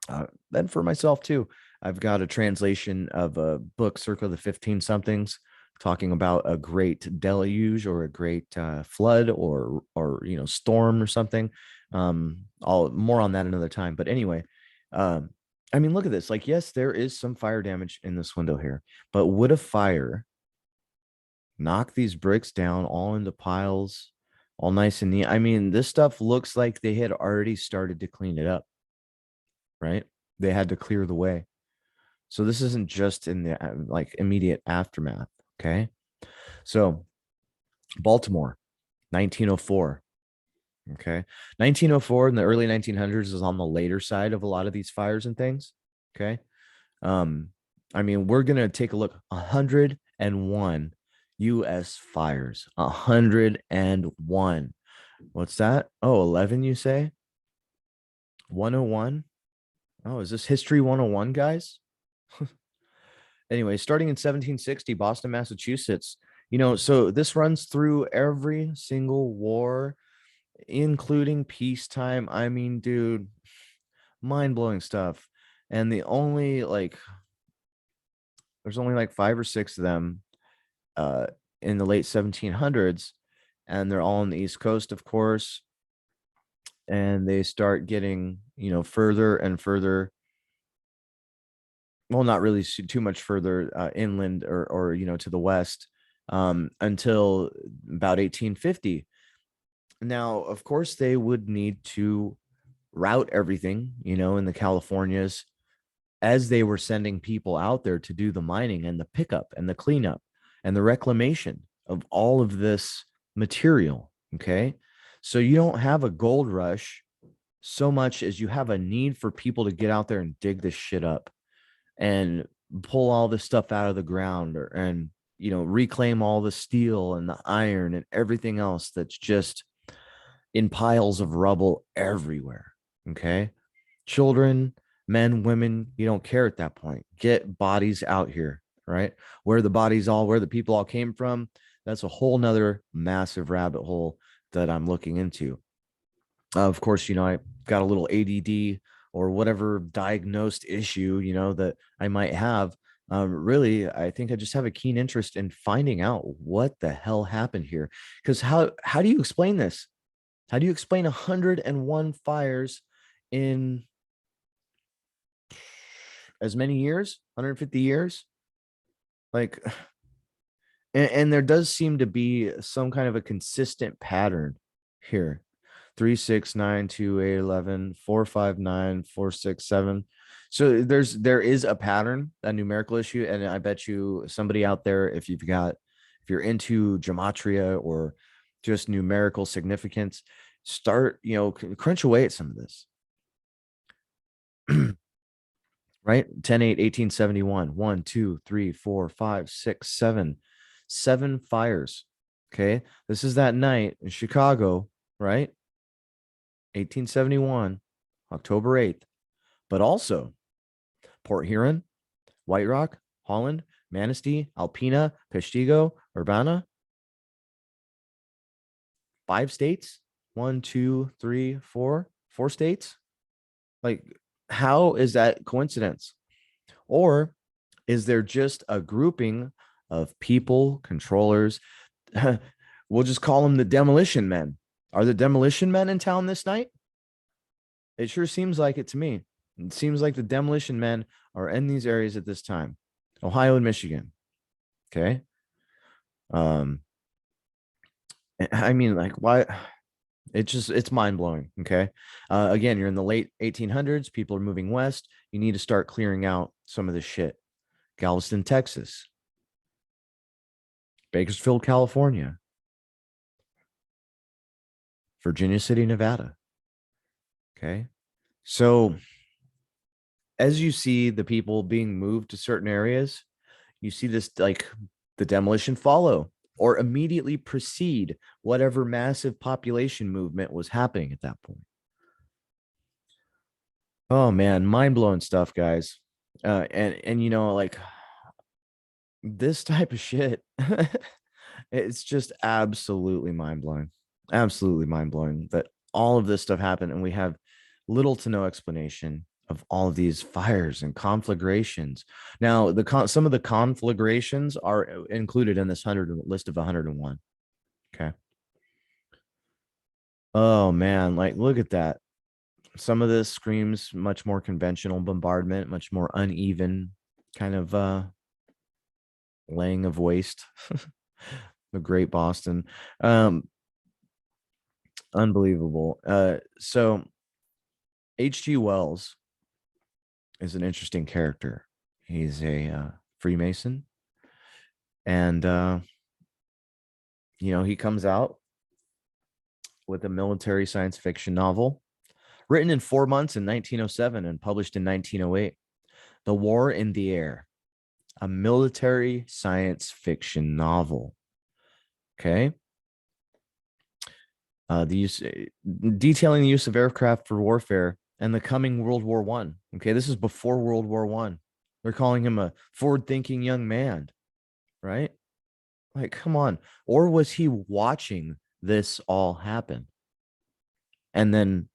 S1: and for myself too. I've got a translation of a book, Circa of the 15 somethings, talking about a great deluge or a great flood or storm or something. I'll more on that another time. But anyway, um, I mean, look at this. Like, yes, there is some fire damage in this window here, but would a fire knock these bricks down all into piles, all nice and neat? I mean, this stuff looks like they had already started to clean it up, right? They had to clear the way. So this isn't just in the like immediate aftermath. Okay. So Baltimore, 1904. Okay. 1904 in the early 1900s is on the later side of a lot of these fires and things. Okay. Um, I mean, we're going to take a look. 101 US fires. 101. What's that? Oh, 11, you say? 101? Oh, is this History 101, guys? Anyway, starting in 1760, Boston, Massachusetts. So this runs through every single war, including peacetime. I mean, dude, mind-blowing stuff. And there's only like 5 or 6 of them in the late 1700s, and they're all on the East Coast, of course. And they start getting, further and further, well, not really too much further inland or to the west, until about 1850. Now, of course, they would need to route everything, in the Californias, as they were sending people out there to do the mining and the pickup and the cleanup and the reclamation of all of this material. Okay. So you don't have a gold rush so much as you have a need for people to get out there and dig this shit up and pull all this stuff out of the ground, and reclaim all the steel and the iron and everything else that's just in piles of rubble everywhere. Okay. Children, men, women, you don't care at that point. Get bodies out here. right? Where the people all came from. That's a whole nother massive rabbit hole that I'm looking into. Of course, I got a little ADD or whatever diagnosed issue, that I might have. Really, I think I just have a keen interest in finding out what the hell happened here. Because how do you explain this? How do you explain 101 fires in as many years? 150 years? Like, and there does seem to be some kind of a consistent pattern here. 3, 6, 9, 2, 8, 11, 4, 5, 9, 4, 6, 7. So there is a pattern, a numerical issue. And I bet you somebody out there, if you're into gematria or just numerical significance, start, crunch away at some of this. Right? 10/8, 1871. 1, 2, 3, 4, 5, 6, 7. 7 fires. Okay. This is that night in Chicago, right? 1871, October 8th. But also Port Huron, White Rock, Holland, Manistee, Alpena, Peshtigo, Urbana. 5 states. 1, 2, 3, 4. 4 states. Like, how is that coincidence? Or is there just a grouping of people, controllers? We'll just call them the demolition men. Are the demolition men in town this night? It sure seems like it to me. It seems like the demolition men are in these areas at this time. Ohio and Michigan. Okay. Um, I mean, like, why? It's mind blowing. Okay. Again, you're in the late 1800s. People are moving west. You need to start clearing out some of this shit. Galveston, Texas. Bakersfield, California. Virginia City, Nevada. Okay. So as you see the people being moved to certain areas, you see this, like, the demolition follow or immediately precede whatever massive population movement was happening at that point. Oh man, mind blowing stuff, guys. And like, this type of shit, it's just absolutely mind blowing that all of this stuff happened, and we have little to no explanation of all of these fires and conflagrations. Now, some of the conflagrations are included in this list of 101. Okay. Oh man, like, look at that. Some of this screams much more conventional bombardment, much more uneven kind of laying of waste. The Great Boston. Um, Unbelievable. So H.G. Wells is an interesting character. He's a Freemason, and he comes out with a military science fiction novel written in 4 months in 1907 and published in 1908. The War in the Air, a military science fiction novel. Okay. The use Detailing the use of aircraft for warfare and the coming World War One. Okay, this is before World War One. They're calling him a forward-thinking young man, right? Like, come on. Or was he watching this all happen and then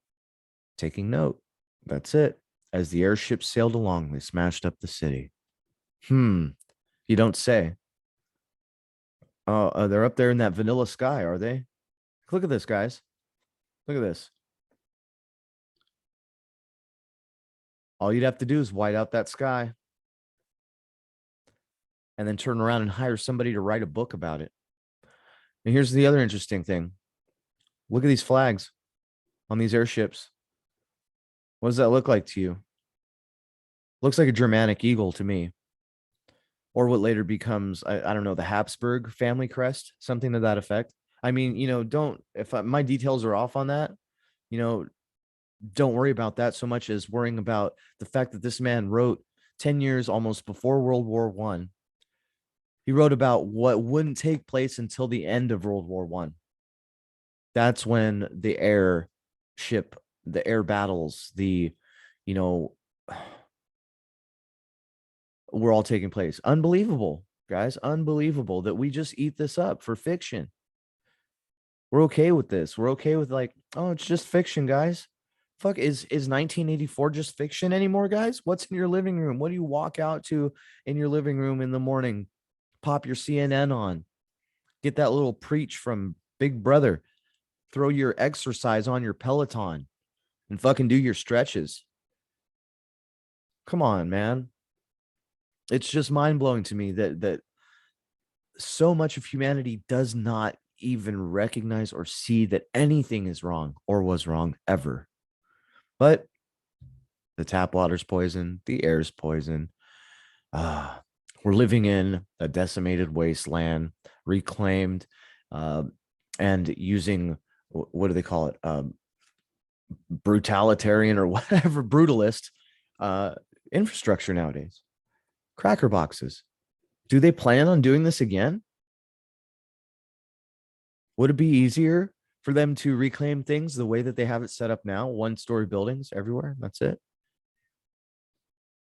S1: taking note? That's it. As the airships sailed along, they smashed up the city. You don't say. Oh, they're up there in that vanilla sky, are they? Look at this, guys. Look at this. All you'd have to do is white out that sky and then turn around and hire somebody to write a book about it. And here's the other interesting thing. Look at these flags on these airships. What does that look like to you? Looks like a Germanic eagle to me. Or what later becomes, I don't know, the Habsburg family crest, something to that effect. I mean, if my details are off on that, you know, don't worry about that so much as worrying about the fact that this man wrote 10 years almost before World War One. He wrote about what wouldn't take place until the end of World War One. That's when the air battles, you know, were all taking place. Unbelievable, guys. Unbelievable that we just eat this up for fiction. We're okay with this. We're okay with like, oh, it's just fiction, guys. Fuck, is 1984 just fiction anymore, guys? What's in your living room? What do you walk out to in your living room in the morning? Pop your CNN on, get that little preach from Big Brother, throw your exercise on your Peloton, and fucking do your stretches. Come on, man. It's just mind blowing to me that so much of humanity does not even recognize or see that anything is wrong or was wrong ever. But the tap water's poison, the air's poison. Uh, we're living in a decimated wasteland, reclaimed, uh, and using what do they call it? Brutalitarian or whatever, brutalist uh, infrastructure nowadays. Cracker boxes. Do they plan on doing this again? Would it be easier for them to reclaim things the way that they have it set up now? One-story buildings everywhere. That's it.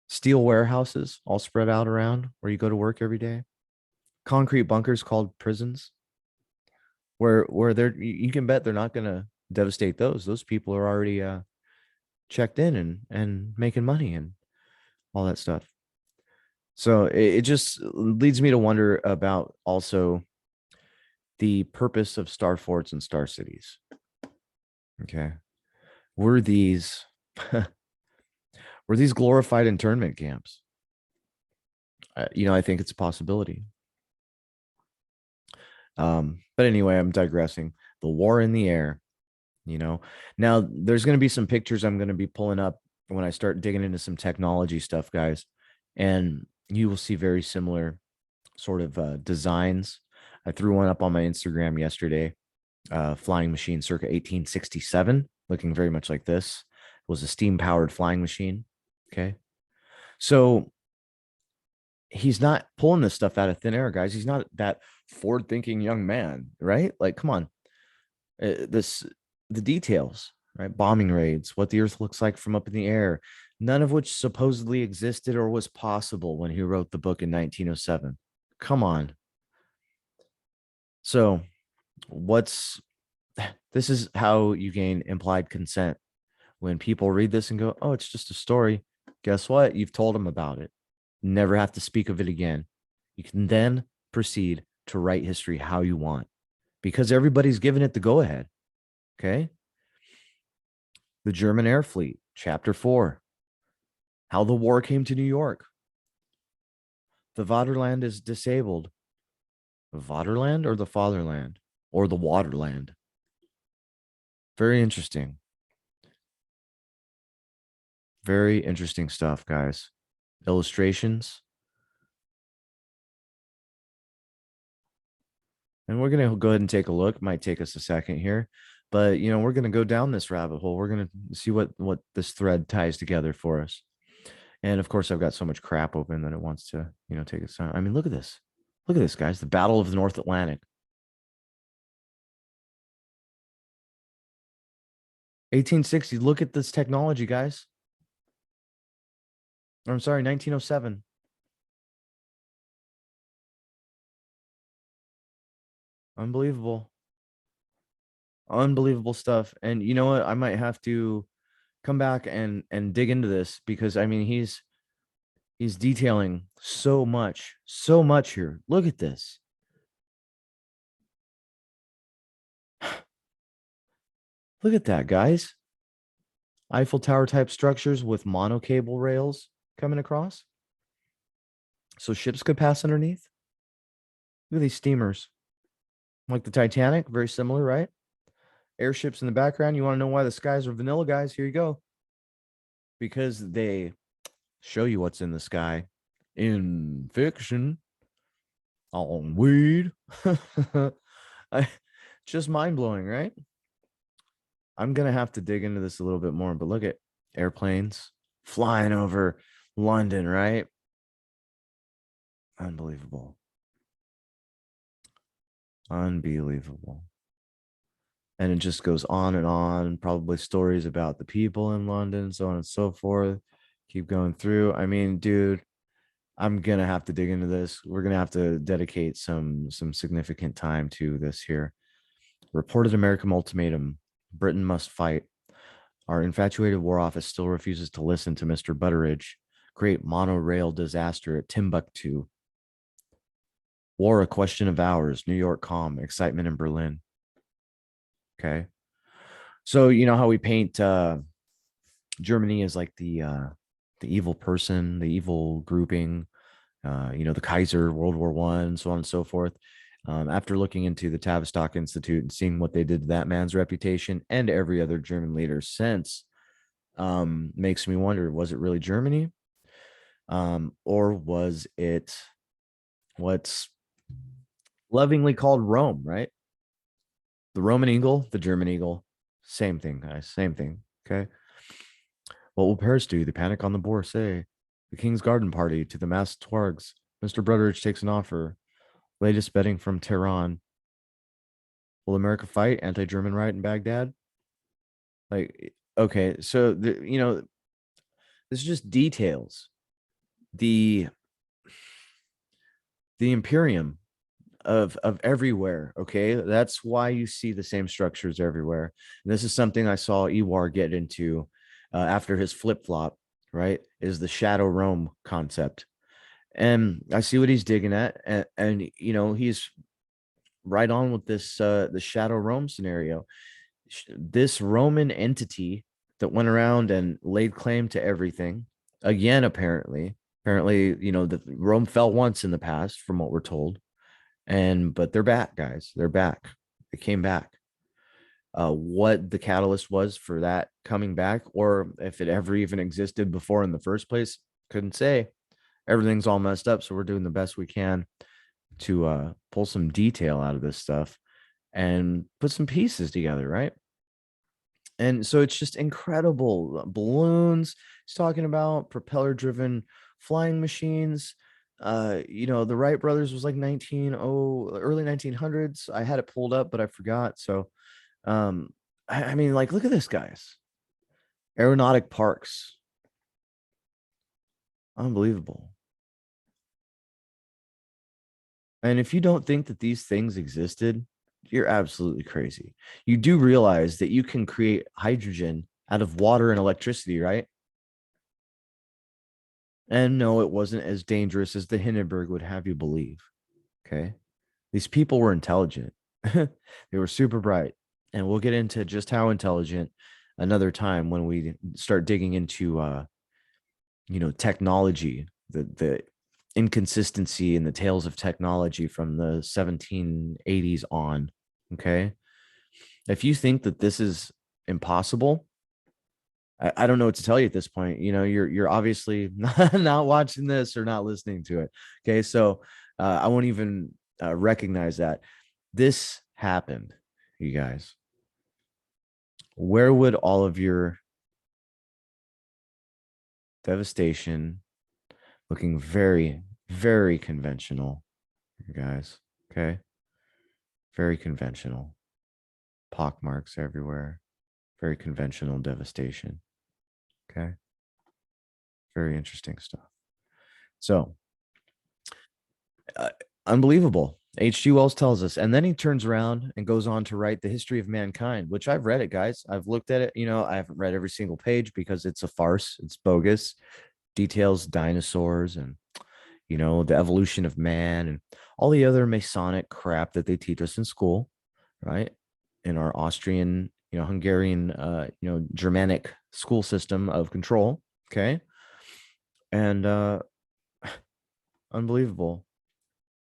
S1: Steel warehouses all spread out around where you go to work every day. Concrete bunkers called prisons, where they're you can bet they're not going to devastate those. Those people are already checked in and making money and all that stuff. So it just leads me to wonder about also the purpose of star forts and star cities. Okay. Were these were these glorified internment camps? I think it's a possibility. But anyway, I'm digressing. The war in the air, Now there's going to be some pictures I'm going to be pulling up when I start digging into some technology stuff, guys, and you will see very similar sort of designs. I threw one up on my Instagram yesterday. Flying machine circa 1867, looking very much like this. It was a steam powered flying machine. Okay. So he's not pulling this stuff out of thin air, guys. He's not that forward thinking young man, right? Like, come on. This, the details, right? Bombing raids, what the earth looks like from up in the air, none of which supposedly existed or was possible when he wrote the book in 1907. Come on. So, what's this is how you gain implied consent. When people read this and go, oh, it's just a story. Guess what? You've told them about it. Never have to speak of it again. You can then proceed to write history how you want because everybody's given it the go ahead. Okay. The German Air Fleet, Chapter 4, how the war came to New York. The Vaterland is disabled. The Vaterland or the Fatherland or the Waterland? Very interesting. Very interesting stuff, guys. Illustrations. And we're going to go ahead and take a look. Might take us a second here, but we're going to go down this rabbit hole. We're going to see what this thread ties together for us. And of course, I've got so much crap open that it wants to, take its time. I mean, look at this. Look at this, guys. The Battle of the North Atlantic. 1860. Look at this technology, guys. Or, I'm sorry, 1907. Unbelievable. Unbelievable stuff. And you know what? I might have to come back and dig into this because I mean he's detailing so much here. Look at this. Look at that, guys. Eiffel Tower type structures with monocable rails coming across. So ships could pass underneath. Look at these steamers. Like the Titanic, very similar, right? Airships in the background. You want to know why the skies are vanilla, guys? Here you go. Because they show you what's in the sky in fiction on weed. Just mind-blowing, right? I'm gonna have to dig into this a little bit more, but look at airplanes flying over London, right? Unbelievable. Unbelievable. And it just goes on and on, probably stories about the people in London, so on and so forth. Keep going through. I mean, dude, I'm gonna have to dig into this. We're gonna have to dedicate some significant time to this here. Reported American ultimatum: Britain must fight. Our infatuated War Office still refuses to listen to Mr. Butteridge. Great monorail disaster at Timbuktu. War a question of hours. New York calm. Excitement in Berlin. Okay. So you know how we paint Germany as like the evil person, the evil grouping, the Kaiser, World War One, so on and so forth. After looking into the Tavistock Institute and seeing what they did to that man's reputation and every other German leader since, makes me wonder: was it really Germany, or was it what's lovingly called Rome? Right, the Roman eagle, the German eagle, same thing, guys, same thing. Okay, what will Paris do? The panic on the Bourse, the King's Garden Party to the masked twargs. Mr. Brutteridge takes an offer. Latest betting from Tehran. Will America fight? Anti-German riot in Baghdad? Like, okay, so this is just details. The the Imperium of everywhere. Okay, that's why you see the same structures everywhere. And this is something I saw Ewar get into after his flip flop. Right, is the Shadow Rome concept, and I see what he's digging at, and he's right on with this the Shadow Rome scenario. This Roman entity that went around and laid claim to everything again, apparently, that Rome fell once in the past, from what we're told, but they're back, guys. They're back. They came back. What the catalyst was for that coming back, or if it ever even existed before in the first place, couldn't say. Everything's all messed up, so we're doing the best we can to pull some detail out of this stuff and put some pieces together, right? And so it's just incredible. Balloons, he's talking about propeller driven flying machines. The Wright brothers was like early 1900s. I had it pulled up, but I forgot. So, I mean, like, look at this, guys. Aeronautic parks, unbelievable. And if you don't think that these things existed, you're absolutely crazy. You do realize that you can create hydrogen out of water and electricity, right? And no, it wasn't as dangerous as the Hindenburg would have you believe. Okay. These people were intelligent. They were super bright. And we'll get into just how intelligent another time when we start digging into technology, the inconsistency in the tales of technology from the 1780s on. Okay. If you think that this is impossible, I don't know what to tell you at this point. You're obviously not watching this or not listening to it. Okay, so I won't even recognize that this happened, you guys. Where would all of your devastation, looking very, very conventional, you guys? Okay, very conventional, pockmarks everywhere, very conventional devastation. Okay, very interesting stuff. So, uh, unbelievable. H.G. Wells tells us, and then he turns around and goes on to write the history of mankind, which I've read it, guys. I've looked at it. I haven't read every single page because it's a farce. It's bogus. Details dinosaurs and the evolution of man and all the other Masonic crap that they teach us in school, right? In our Austrian, Hungarian, Germanic school system of control. Okay, and unbelievable.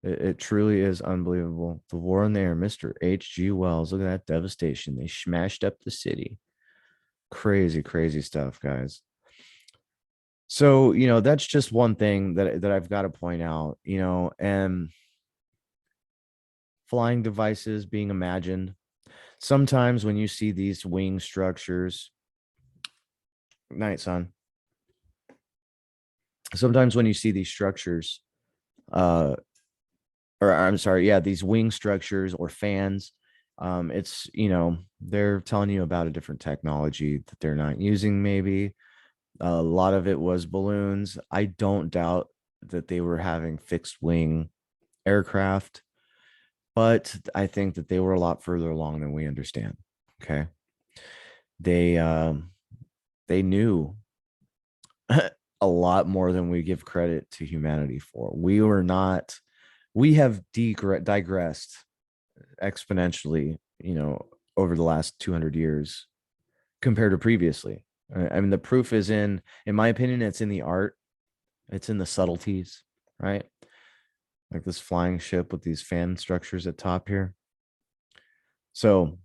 S1: It truly is unbelievable. The War in the Air, Mr. H.G. Wells. Look at that devastation. They smashed up the city. Crazy, crazy stuff, guys. So, that's just one thing that I've got to point out, and flying devices being imagined. Sometimes when you see these wing structures, night, son. Sometimes when you see these structures, uh, or I'm sorry, yeah, these wing structures or fans, it's they're telling you about a different technology that they're not using. Maybe a lot of it was balloons. I don't doubt that they were having fixed wing aircraft, but I think that they were a lot further along than we understand. Okay. They they knew a lot more than we give credit to humanity for. We were not, we have digressed exponentially, over the last 200 years compared to previously. I mean, the proof is in my opinion, it's in the art, it's in the subtleties, right? Like this flying ship with these fan structures at top here. So,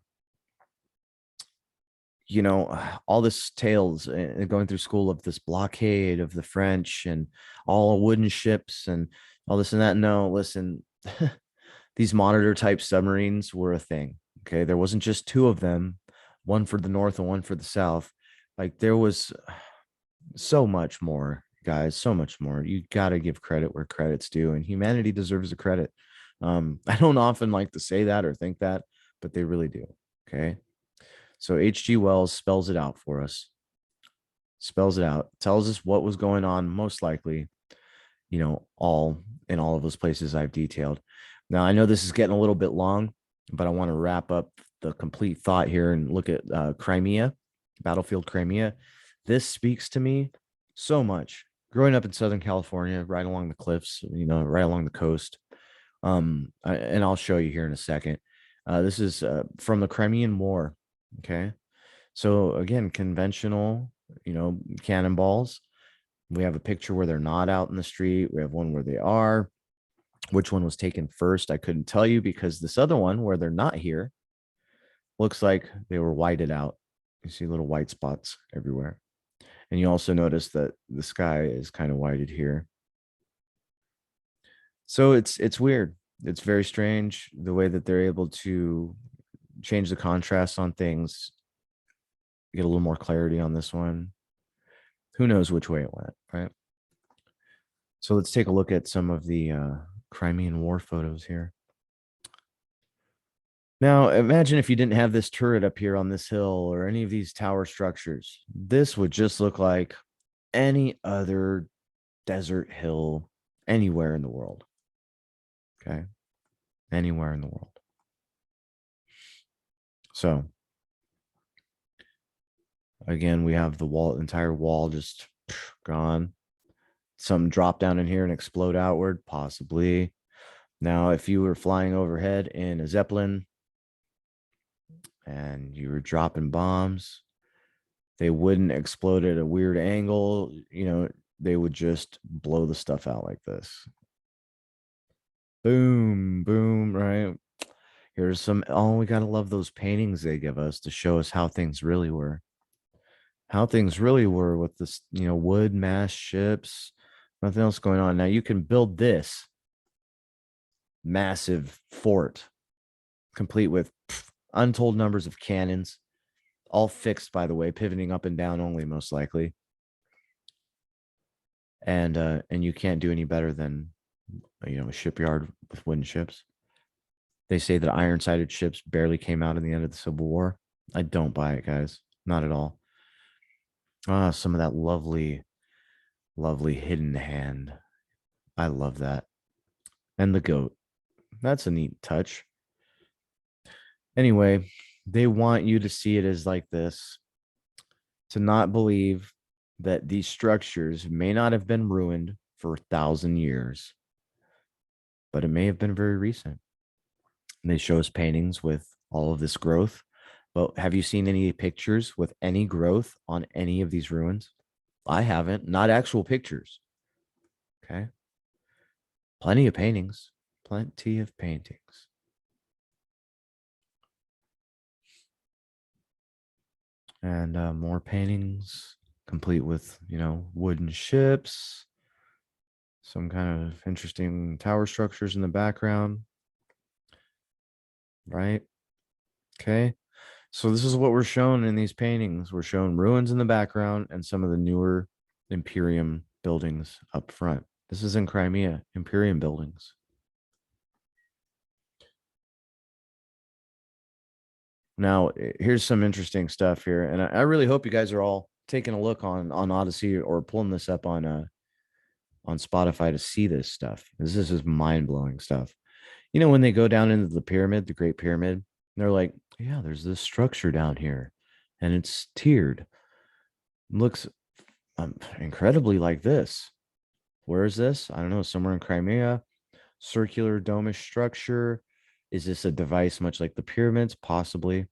S1: all this tales going through school of this blockade of the French and all wooden ships and all this and that. No, listen, these monitor type submarines were a thing. Okay. There wasn't just two of them, one for the North and one for the South. Like there was so much more, guys, so much more. You got to give credit where credit's due, and humanity deserves the credit. I don't often like to say that or think that, but they really do. Okay. So H.G. Wells spells it out for us, spells it out, tells us what was going on, most likely, all in all of those places I've detailed. Now, I know this is getting a little bit long, but I want to wrap up the complete thought here and look at Crimea, battlefield Crimea. This speaks to me so much. Growing up in Southern California, right along the cliffs, right along the coast. And I'll show you here in a second. This is from the Crimean War. Okay. So again, conventional, cannonballs. We have a picture where they're not out in the street. We have one where they are. Which one was taken first? I couldn't tell you, because this other one where they're not here looks like they were whited out. You see little white spots everywhere. And you also notice that the sky is kind of whited here. So it's weird. It's very strange the way that they're able to change the contrast on things, get a little more clarity on this one. Who knows which way it went, right? So let's take a look at some of the Crimean War photos here. Now, imagine if you didn't have this turret up here on this hill or any of these tower structures. This would just look like any other desert hill anywhere in the world. Okay. Anywhere in the world. So, again, we have the entire wall just gone. Some drop down in here and explode outward, possibly. Now, if you were flying overhead in a Zeppelin and you were dropping bombs, they wouldn't explode at a weird angle. They would just blow the stuff out like this. Boom, boom, right? Here's some, oh, we got to love those paintings they give us to show us how things really were. How things really were with this, wood mast ships, nothing else going on. Now you can build this massive fort complete with untold numbers of cannons, all fixed, by the way, pivoting up and down only, most likely. And you can't do any better than a shipyard with wooden ships. They say that iron-sided ships barely came out in the end of the Civil War. I don't buy it, guys. Not at all. Some of that lovely, lovely hidden hand. I love that. And the goat. That's a neat touch. Anyway, they want you to see it as like this, to not believe that these structures may not have been ruined for 1,000 years, but it may have been very recent. And they show us paintings with all of this growth. But have you seen any pictures with any growth on any of these ruins? I haven't. Not actual pictures. Okay. Plenty of paintings. Plenty of paintings. And more paintings, complete with, wooden ships, some kind of interesting tower structures in the background. Right. Okay. So this is what we're shown in these paintings. We're shown ruins in the background and some of the newer Imperium buildings up front. This is in Crimea, Imperium buildings. Now, here's some interesting stuff here, and I really hope you guys are all taking a look on Odyssey or pulling this up on on Spotify to see this stuff. This is mind-blowing stuff. You know, when they go down into the pyramid, the Great Pyramid, they're like, yeah, there's this structure down here and it's tiered. Looks incredibly like this. Where is this? I don't know, somewhere in Crimea. Circular domish structure. Is this a device much like the pyramids? Possibly.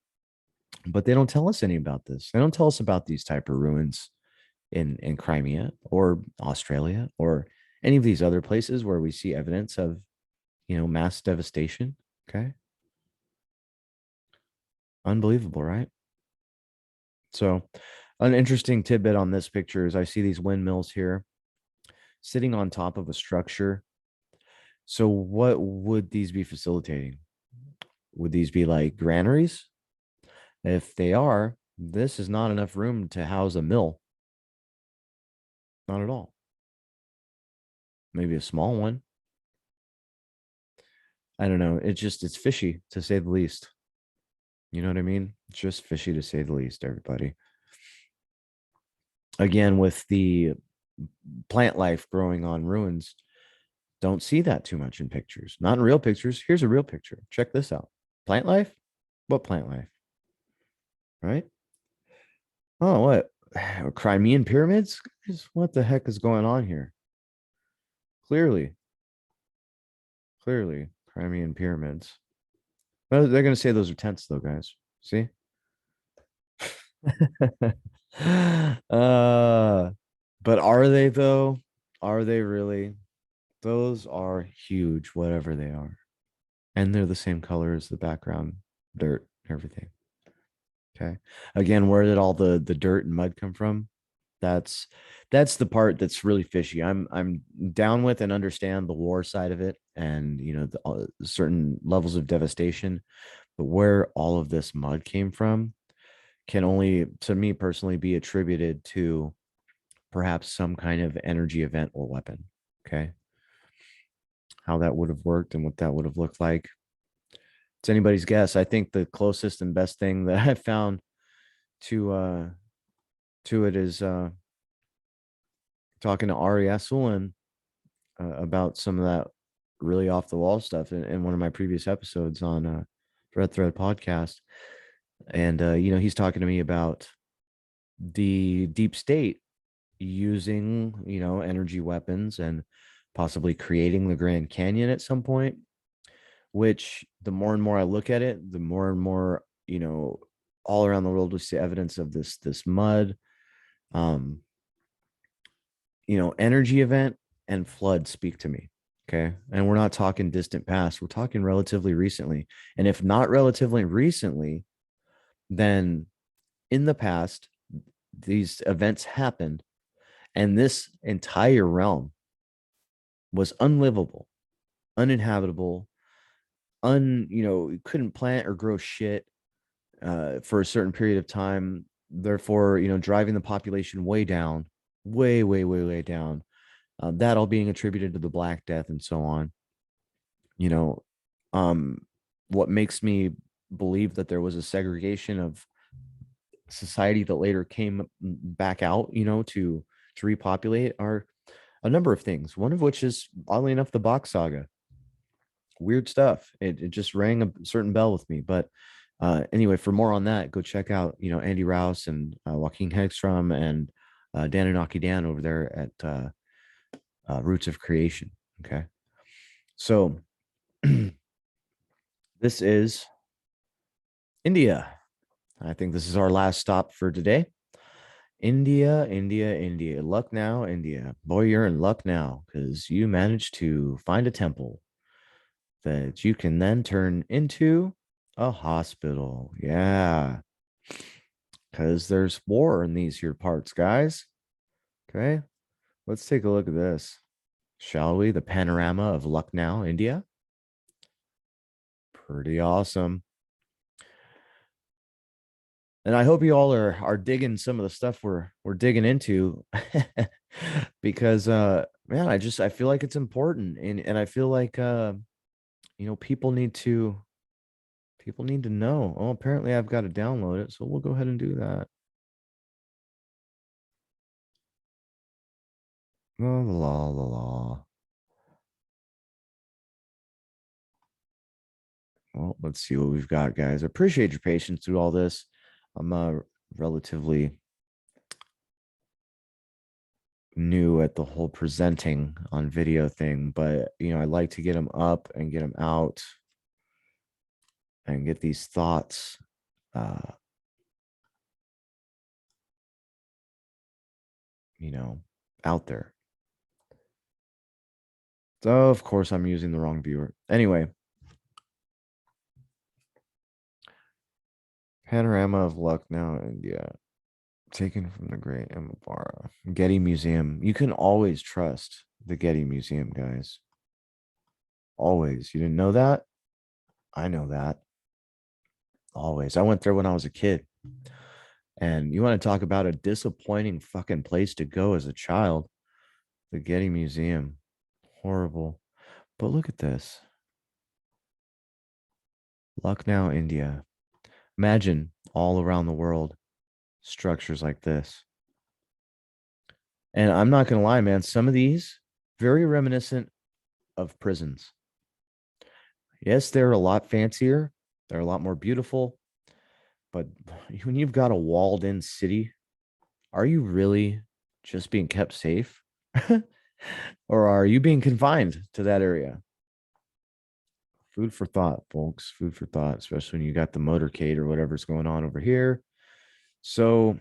S1: But they don't tell us any about this. They don't tell us about these type of ruins in Crimea or Australia or any of these other places where we see evidence of, mass devastation. Okay. Unbelievable, right? So, an interesting tidbit on this picture is I see these windmills here sitting on top of a structure. So, what would these be facilitating? Would these be like granaries? If they are, this is not enough room to house a mill. Not at all. Maybe a small one. I don't know. It's fishy to say the least. You know what I mean? It's just fishy to say the least, everybody. Again, with the plant life growing on ruins, don't see that too much in pictures. Not in real pictures. Here's a real picture. Check this out. Plant life? What plant life? Right? Oh, what? Crimean pyramids? What the heck is going on here? Clearly, Crimean pyramids. Well, they're going to say those are tents, though, guys. See? uh, but are they, though? Are they really? Those are huge, whatever they are. And they're the same color as the background, dirt, everything. Okay. Again, where did all the dirt and mud come from? That's that's the part that's really fishy. I'm down with and understand the war side of it, and certain levels of devastation, but where all of this mud came from can only, to me personally, be attributed to perhaps some kind of energy event or weapon. Okay. How that would have worked and what that would have looked like, it's anybody's guess. I think the closest and best thing that I found to to it is talking to Ari Asulin about some of that really off the wall stuff in one of my previous episodes on Red Thread podcast. And he's talking to me about the deep state using, energy weapons and possibly creating the Grand Canyon at some point, which the more and more I look at it, the more and more, all around the world we see evidence of this mud, um, energy event and flood speak to me. Okay. And we're not talking distant past, we're talking relatively recently. And if not relatively recently, then in the past, these events happened and this entire realm was unlivable, uninhabitable, you couldn't plant or grow shit for a certain period of time. Therefore, driving the population way down, way, way, way, way down. That all being attributed to the Black Death and so on. You know, um, what makes me believe that there was a segregation of society that later came back out, to repopulate are a number of things. One of which is, oddly enough, the Bach saga. Weird stuff. It just rang a certain bell with me. But anyway, for more on that, go check out, Andy Rouse and Joaquin Hegstrom and Dan Inaki Dan over there at Roots of Creation. Okay. So this is India. I think this is our last stop for today. India, India, India. Lucknow, India. Boy, you're in luck now because you managed to find a temple that you can then turn into a hospital. Yeah. Because there's war in these here parts, guys. Okay. Let's take a look at this, shall we? The panorama of Lucknow, India. Pretty awesome. And I hope you all are digging some of the stuff we're digging into because man, I feel like it's important, and I feel like people need to know. Oh, apparently I've got to download it, so we'll go ahead and do that. La la la la. Well, let's see what we've got, guys. I appreciate your patience through all this. I'm relatively new at the whole presenting on video thing, but I like to get them up and get them out and get these thoughts uh, you know, out there. So of course I'm using the wrong viewer. Anyway, panorama of Lucknow, India, taken from the Great Embara Getty Museum. You can always trust the Getty Museum, guys. Always. You didn't know that? I know that. Always. I went there when I was a kid. And you want to talk about a disappointing fucking place to go as a child? The Getty Museum. Horrible. But look at this. Lucknow, India. Imagine all around the world structures like this. And I'm not going to lie, man, some of these very reminiscent of prisons. Yes, they're a lot fancier, they're a lot more beautiful, but when you've got a walled in city, are you really just being kept safe? Or are you being confined to that area? Food for thought, folks. Food for thought, especially when you got the motorcade or whatever's going on over here. So,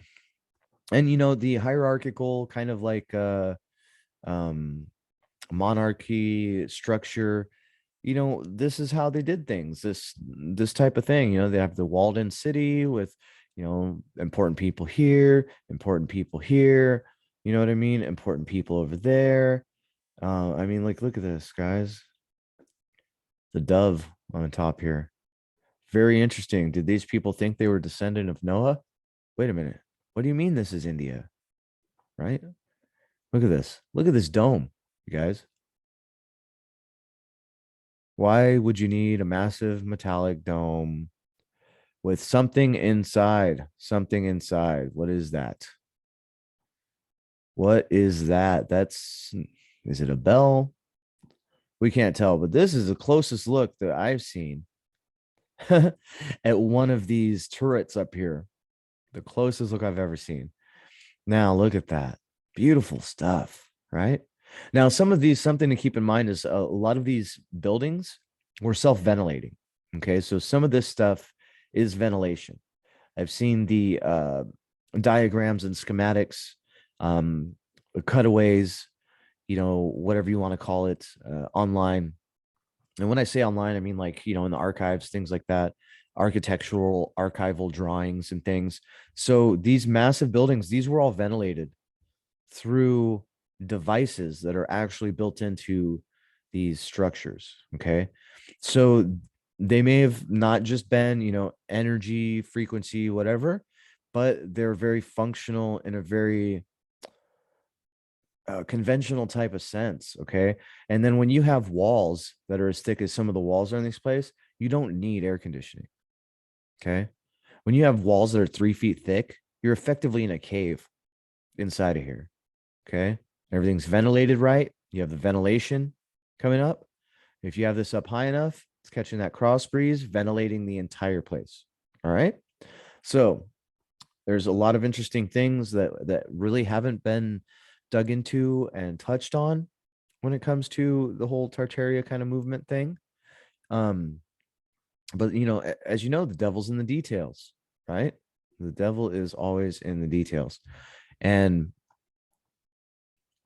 S1: and the hierarchical kind of like um monarchy structure, this is how they did things, this type of thing. They have the walled in city with important people here, important people here, you know what I mean, important people over there. I mean, like, look at this, guys. The dove on the top here, very interesting. Did these people think they were descendant of Noah? Wait a minute, what do you mean this is India? Right, look at this dome, you guys. Why would you need a massive metallic dome with something inside? Something inside. What is that? What is that? Is it a bell? We can't tell, but this is the closest look that I've seen at one of these turrets up here. The closest look I've ever seen. Now, look at that. Beautiful stuff, right? Now, something to keep in mind is a lot of these buildings were self ventilating. Okay. So some of this stuff is ventilation. I've seen the diagrams and schematics, um, cutaways, whatever you want to call it, online. And when I say online, I mean like, in the archives, things like that, architectural, archival drawings and things. So these massive buildings, these were all ventilated through devices that are actually built into these structures. Okay. So they may have not just been, energy, frequency, whatever, but they're very functional in a very conventional type of sense. Okay. And then when you have walls that are as thick as some of the walls are in this place, you don't need air conditioning. Okay. When you have walls that are 3 feet thick, you're effectively in a cave inside of here. Okay. Everything's ventilated right. You have the ventilation coming up. If you have this up high enough, it's catching that cross breeze, ventilating the entire place. All right. So there's a lot of interesting things that really haven't been dug into and touched on when it comes to the whole Tartaria kind of movement thing. Um, but as you know, the devil's in the details, right? The devil is always in the details. And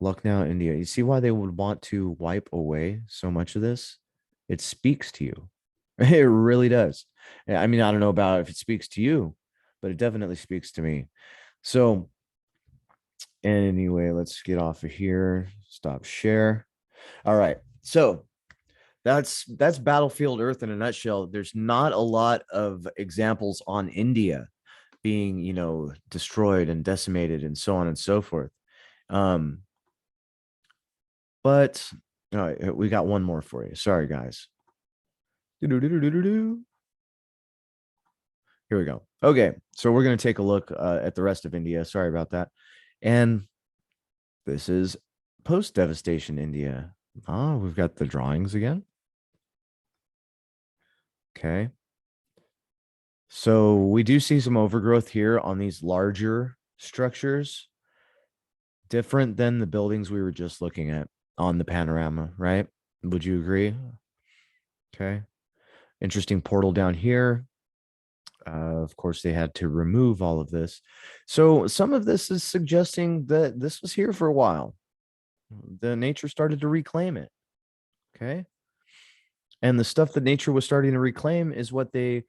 S1: Lucknow, India. You see why they would want to wipe away so much of this? It speaks to you. It really does. I mean, I don't know about if it speaks to you, but it definitely speaks to me. So, anyway, let's get off of here. Stop share. All right. So, that's Battlefield Earth in a nutshell. There's not a lot of examples on India being, destroyed and decimated and so on and so forth. Um, But all right, we got one more for you. Sorry, guys. Here we go. Okay, so we're going to take a look at the rest of India. Sorry about that. And this is Post devastation India. Oh, we've got the drawings again. Okay. So we do see some overgrowth here on these larger structures, different than the buildings we were just looking at on the panorama, right? Would you agree? Okay. Interesting portal down here. Of course, they had to remove all of this. So some of this is suggesting that this was here for a while. The nature started to reclaim it. Okay. And the stuff that nature was starting to reclaim is what they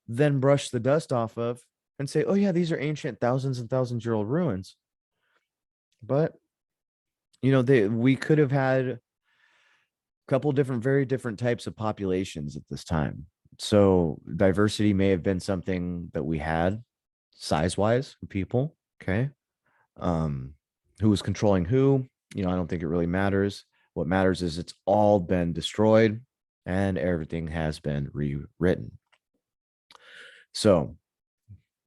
S1: then brush the dust off of and say, oh, yeah, these are ancient thousands and thousands year old ruins. But, we could have had a couple different, very different types of populations at this time. So diversity may have been something that we had size wise, people. Okay. Um, who was controlling who? I don't think it really matters. What matters is it's all been destroyed and everything has been rewritten. So,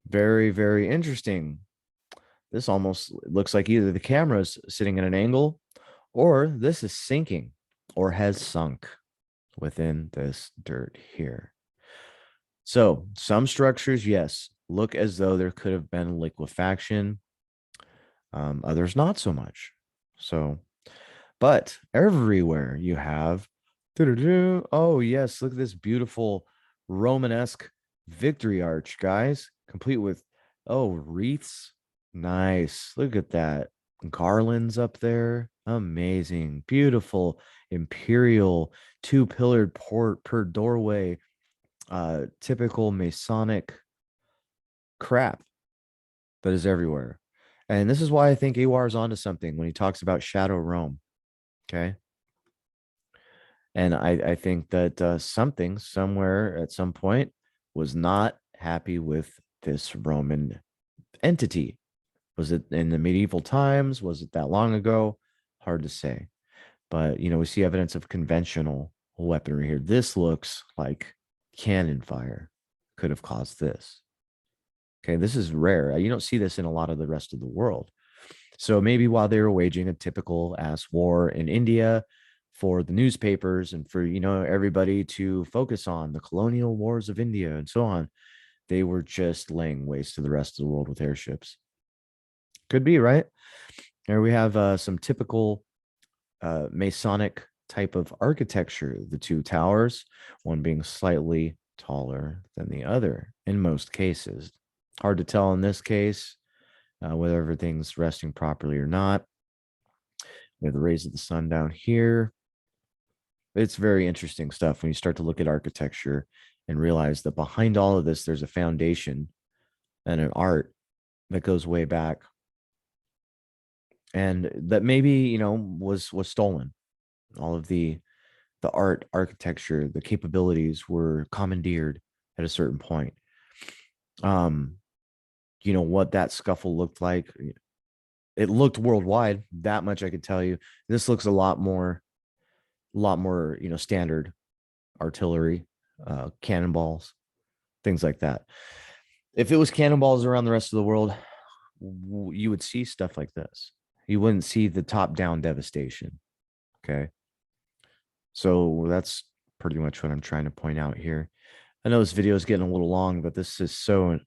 S1: very, very interesting. This almost looks like either the camera's sitting at an angle or this is sinking or has sunk within this dirt here. So, some structures, yes, look as though there could have been liquefaction, others not so much. So, but everywhere you have, oh, yes, look at this beautiful Romanesque victory arch, guys, complete with, oh, wreaths. Nice. Look at that. Garlands up there. Amazing. Beautiful imperial two-pillared port per doorway. Typical Masonic crap that is everywhere. And this is why I think Awar is onto something when he talks about Shadow Rome. Okay. And I think that something somewhere at some point was not happy with this Roman entity. Was it in the medieval times? Was it that long ago? Hard to say. But, we see evidence of conventional weaponry here. This looks like cannon fire could have caused this. Okay, this is rare. You don't see this in a lot of the rest of the world. So maybe while they were waging a typical ass war in India for the newspapers and for, everybody to focus on the colonial wars of India and so on, they were just laying waste to the rest of the world with airships. Could be, right? There we have some typical Masonic type of architecture. The two towers, one being slightly taller than the other in most cases. Hard to tell in this case whether everything's resting properly or not. We have the rays of the sun down here. It's very interesting stuff when you start to look at architecture and realize that behind all of this, there's a foundation and an art that goes way back and that maybe, was stolen. All of the art, architecture, the capabilities were commandeered at a certain point. What that scuffle looked like. It looked worldwide. That much I could tell you. This looks a lot more, standard artillery, cannonballs, things like that. If it was cannonballs around the rest of the world, you would see stuff like this. You wouldn't see the top-down devastation. Okay. So that's pretty much what I'm trying to point out here. I know this video is getting a little long, but this is so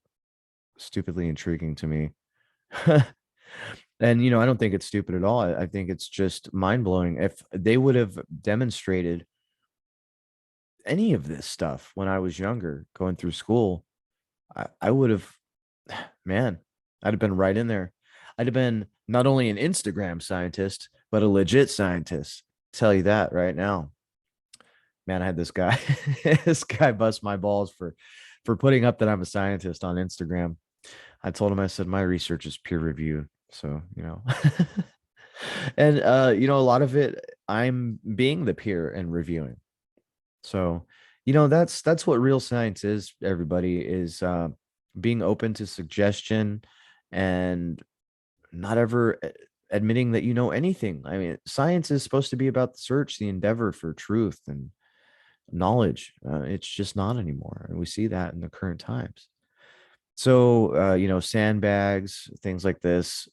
S1: stupidly intriguing to me. And, I don't think it's stupid at all. I think it's just mind blowing. If they would have demonstrated any of this stuff when I was younger, going through school, I would have, man, I'd have been right in there. I'd have been not only an Instagram scientist, but a legit scientist. Tell you that right now. Man, I had this guy, this guy bust my balls for putting up that I'm a scientist on Instagram. I told him, I said, my research is peer reviewed. So, and, a lot of it, I'm being the peer and reviewing. So, that's what real science is. Everybody is being open to suggestion and not ever admitting that you know anything. I mean, science is supposed to be about the search, the endeavor for truth and knowledge. It's just not anymore. And we see that in the current times. So, sandbags, things like this,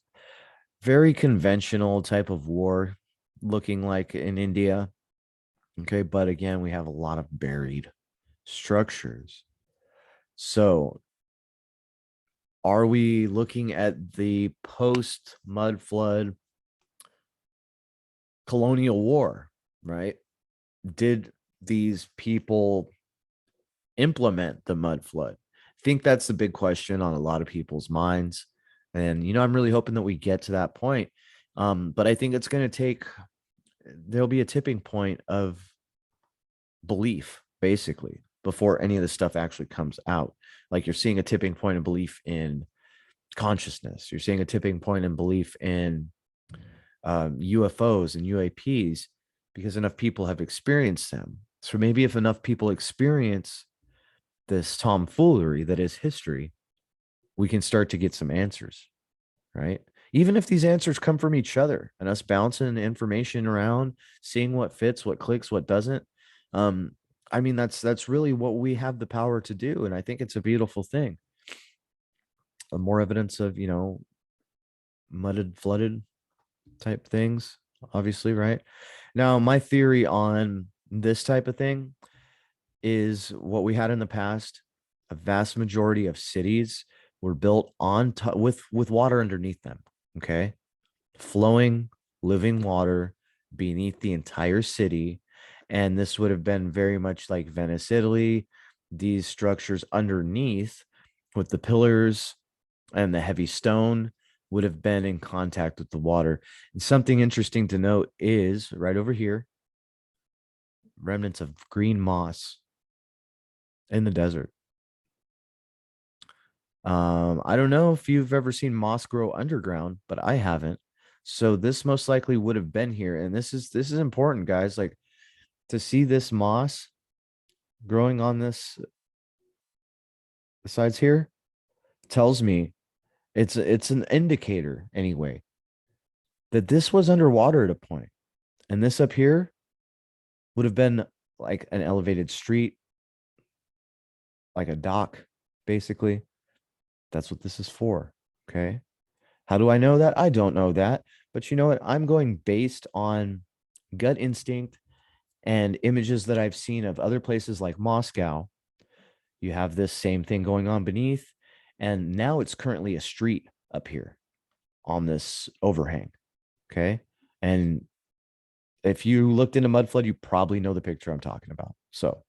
S1: very conventional type of war. looking like in India. Okay, but again, we have a lot of buried structures. So, are we looking at the post mud flood colonial war, right? Did these people implement the mud flood? I think that's the big question on a lot of people's minds. And, I'm really hoping that we get to that point. But I think it's going to take, there'll be a tipping point of belief, basically, before any of this stuff actually comes out. Like you're seeing a tipping point of belief in consciousness, you're seeing a tipping point in belief in UFOs and UAPs because enough people have experienced them. So maybe if enough people experience this tomfoolery that is history, we can start to get some answers, right? Even if these answers come from each other and us bouncing information around, seeing what fits, what clicks, what doesn't. Um, I mean, that's really what we have the power to do, and I think it's a beautiful thing. More evidence of mudded, flooded type things, obviously, right? Now, my theory on this type of thing is what we had in the past. A vast majority of cities were built on with water underneath them. Okay, flowing, living water beneath the entire city, and this would have been very much like Venice, Italy. These structures underneath, with the pillars and the heavy stone, would have been in contact with the water. And something interesting to note is right over here, remnants of green moss in the desert. I don't know if you've ever seen moss grow underground, but I haven't. So this most likely would have been here, and this is important, guys. Like to see this moss growing on this the sides here tells me it's an indicator anyway that this was underwater at a point, and this up here would have been like an elevated street, like a dock, basically. That's what this is for. Okay. How do I know that? I don't know that. But you know what? I'm going based on gut instinct and images that I've seen of other places like Moscow. You have this same thing going on beneath. And now it's currently a street up here on this overhang. Okay. And if you looked into mud flood, you probably know the picture I'm talking about. So,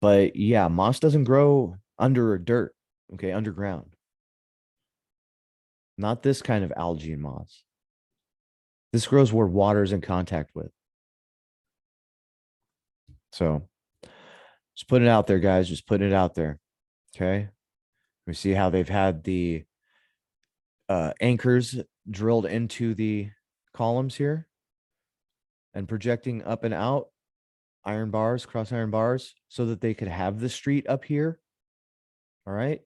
S1: but yeah, moss doesn't grow under dirt. Okay. Underground. Not this kind of algae and moss. This grows where water is in contact with. So just put it out there, guys. Just put it out there. Okay. We see how they've had the anchors drilled into the columns here and projecting up and out iron bars, cross iron bars, so that they could have the street up here. All right.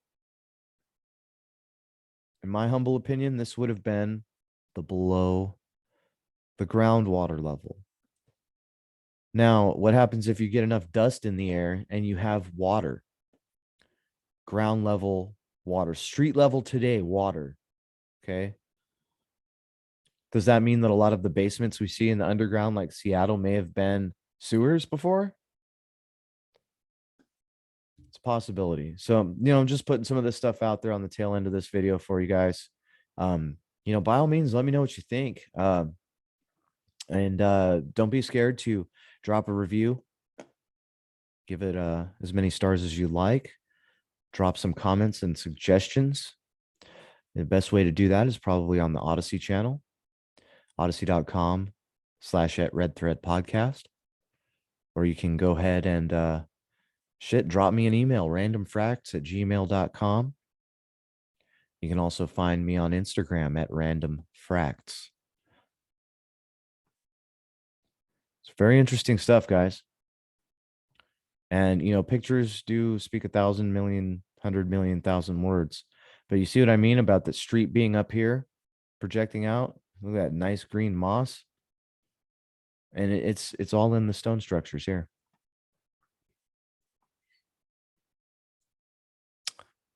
S1: In my humble opinion, this would have been the below the groundwater level. Now, what happens if you get enough dust in the air and you have water? Ground level water, street level today, water. Okay. Does that mean that a lot of the basements we see in the underground, like Seattle, may have been sewers before? It's a possibility. So, I'm just putting some of this stuff out there on the tail end of this video for you guys. By all means, let me know what you think. And don't be scared to drop a review. Give it as many stars as you like. Drop some comments and suggestions. The best way to do that is probably on the Odyssey channel, odyssey.com/@redthreadpodcast. Or you can go ahead and drop me an email, randomfracts@gmail.com. You can also find me on Instagram @randomfracts. It's very interesting stuff, guys. And pictures do speak 1,000,000,000, 100,000,000, thousand words. But you see what I mean about the street being up here, projecting out. Look at that nice green moss. And it's all in the stone structures here.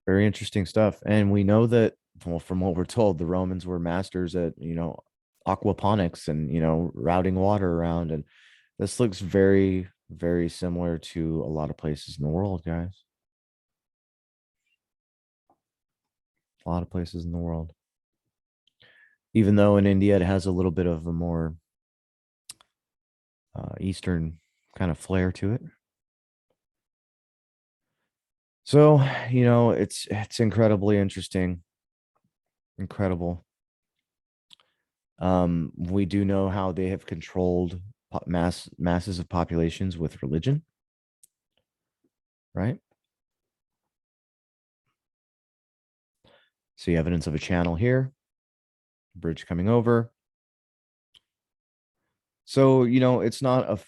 S1: Very interesting stuff. And we know that, well, from what we're told, the Romans were masters at, aquaponics and, routing water around. And this looks very, very similar to a lot of places in the world, guys. A lot of places in the world. Even though in India it has a little bit of a more Eastern kind of flair to it. So, it's incredibly interesting. Incredible. We do know how they have controlled masses of populations with religion, right? See evidence of a channel here, bridge coming over. So, it's not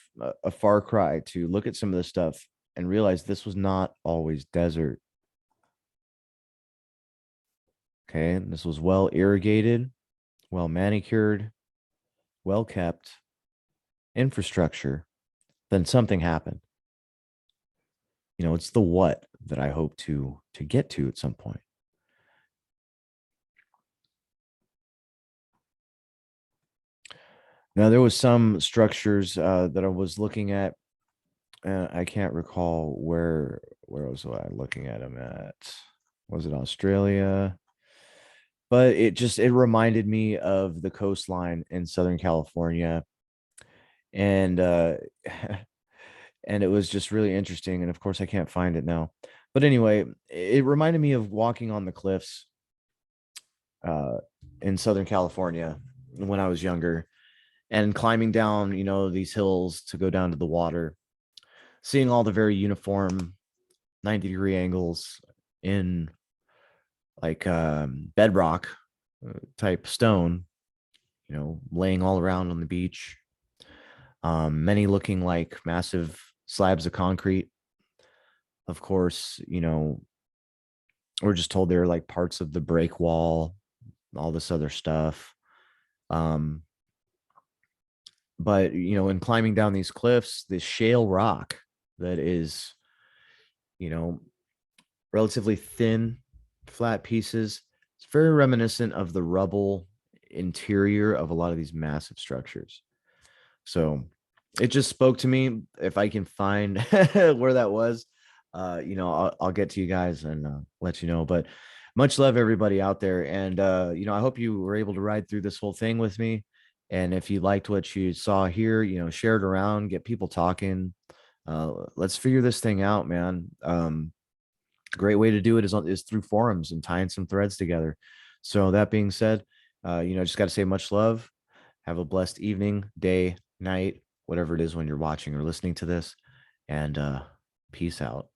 S1: a far cry to look at some of this stuff and realize this was not always desert. Okay, and this was well irrigated, well manicured, well kept infrastructure. Then something happened. It's the what that I hope to get to at some point. Now, there was some structures that I was looking at. I can't recall where was I looking at them at. Was it Australia? But it reminded me of the coastline in Southern California, and and it was just really interesting. And of course, I can't find it now. But anyway, it reminded me of walking on the cliffs uh, in Southern California when I was younger, and climbing down, these hills to go down to the water, seeing all the very uniform 90-degree angles in like bedrock type stone, laying all around on the beach. Many looking like massive slabs of concrete. Of course, we're just told they're like parts of the break wall, all this other stuff. But in climbing down these cliffs, this shale rock that is, you know, relatively thin, flat pieces, it's very reminiscent of the rubble interior of a lot of these massive structures. So it just spoke to me. If I can find where that was, I'll get to you guys and let you know. But much love, everybody out there. And, I hope you were able to ride through this whole thing with me. And if you liked what you saw here, share it around, get people talking. Let's figure this thing out, man. Great way to do it is through forums and tying some threads together. So that being said, just got to say much love. Have a blessed evening, day, night, whatever it is when you're watching or listening to this. And peace out.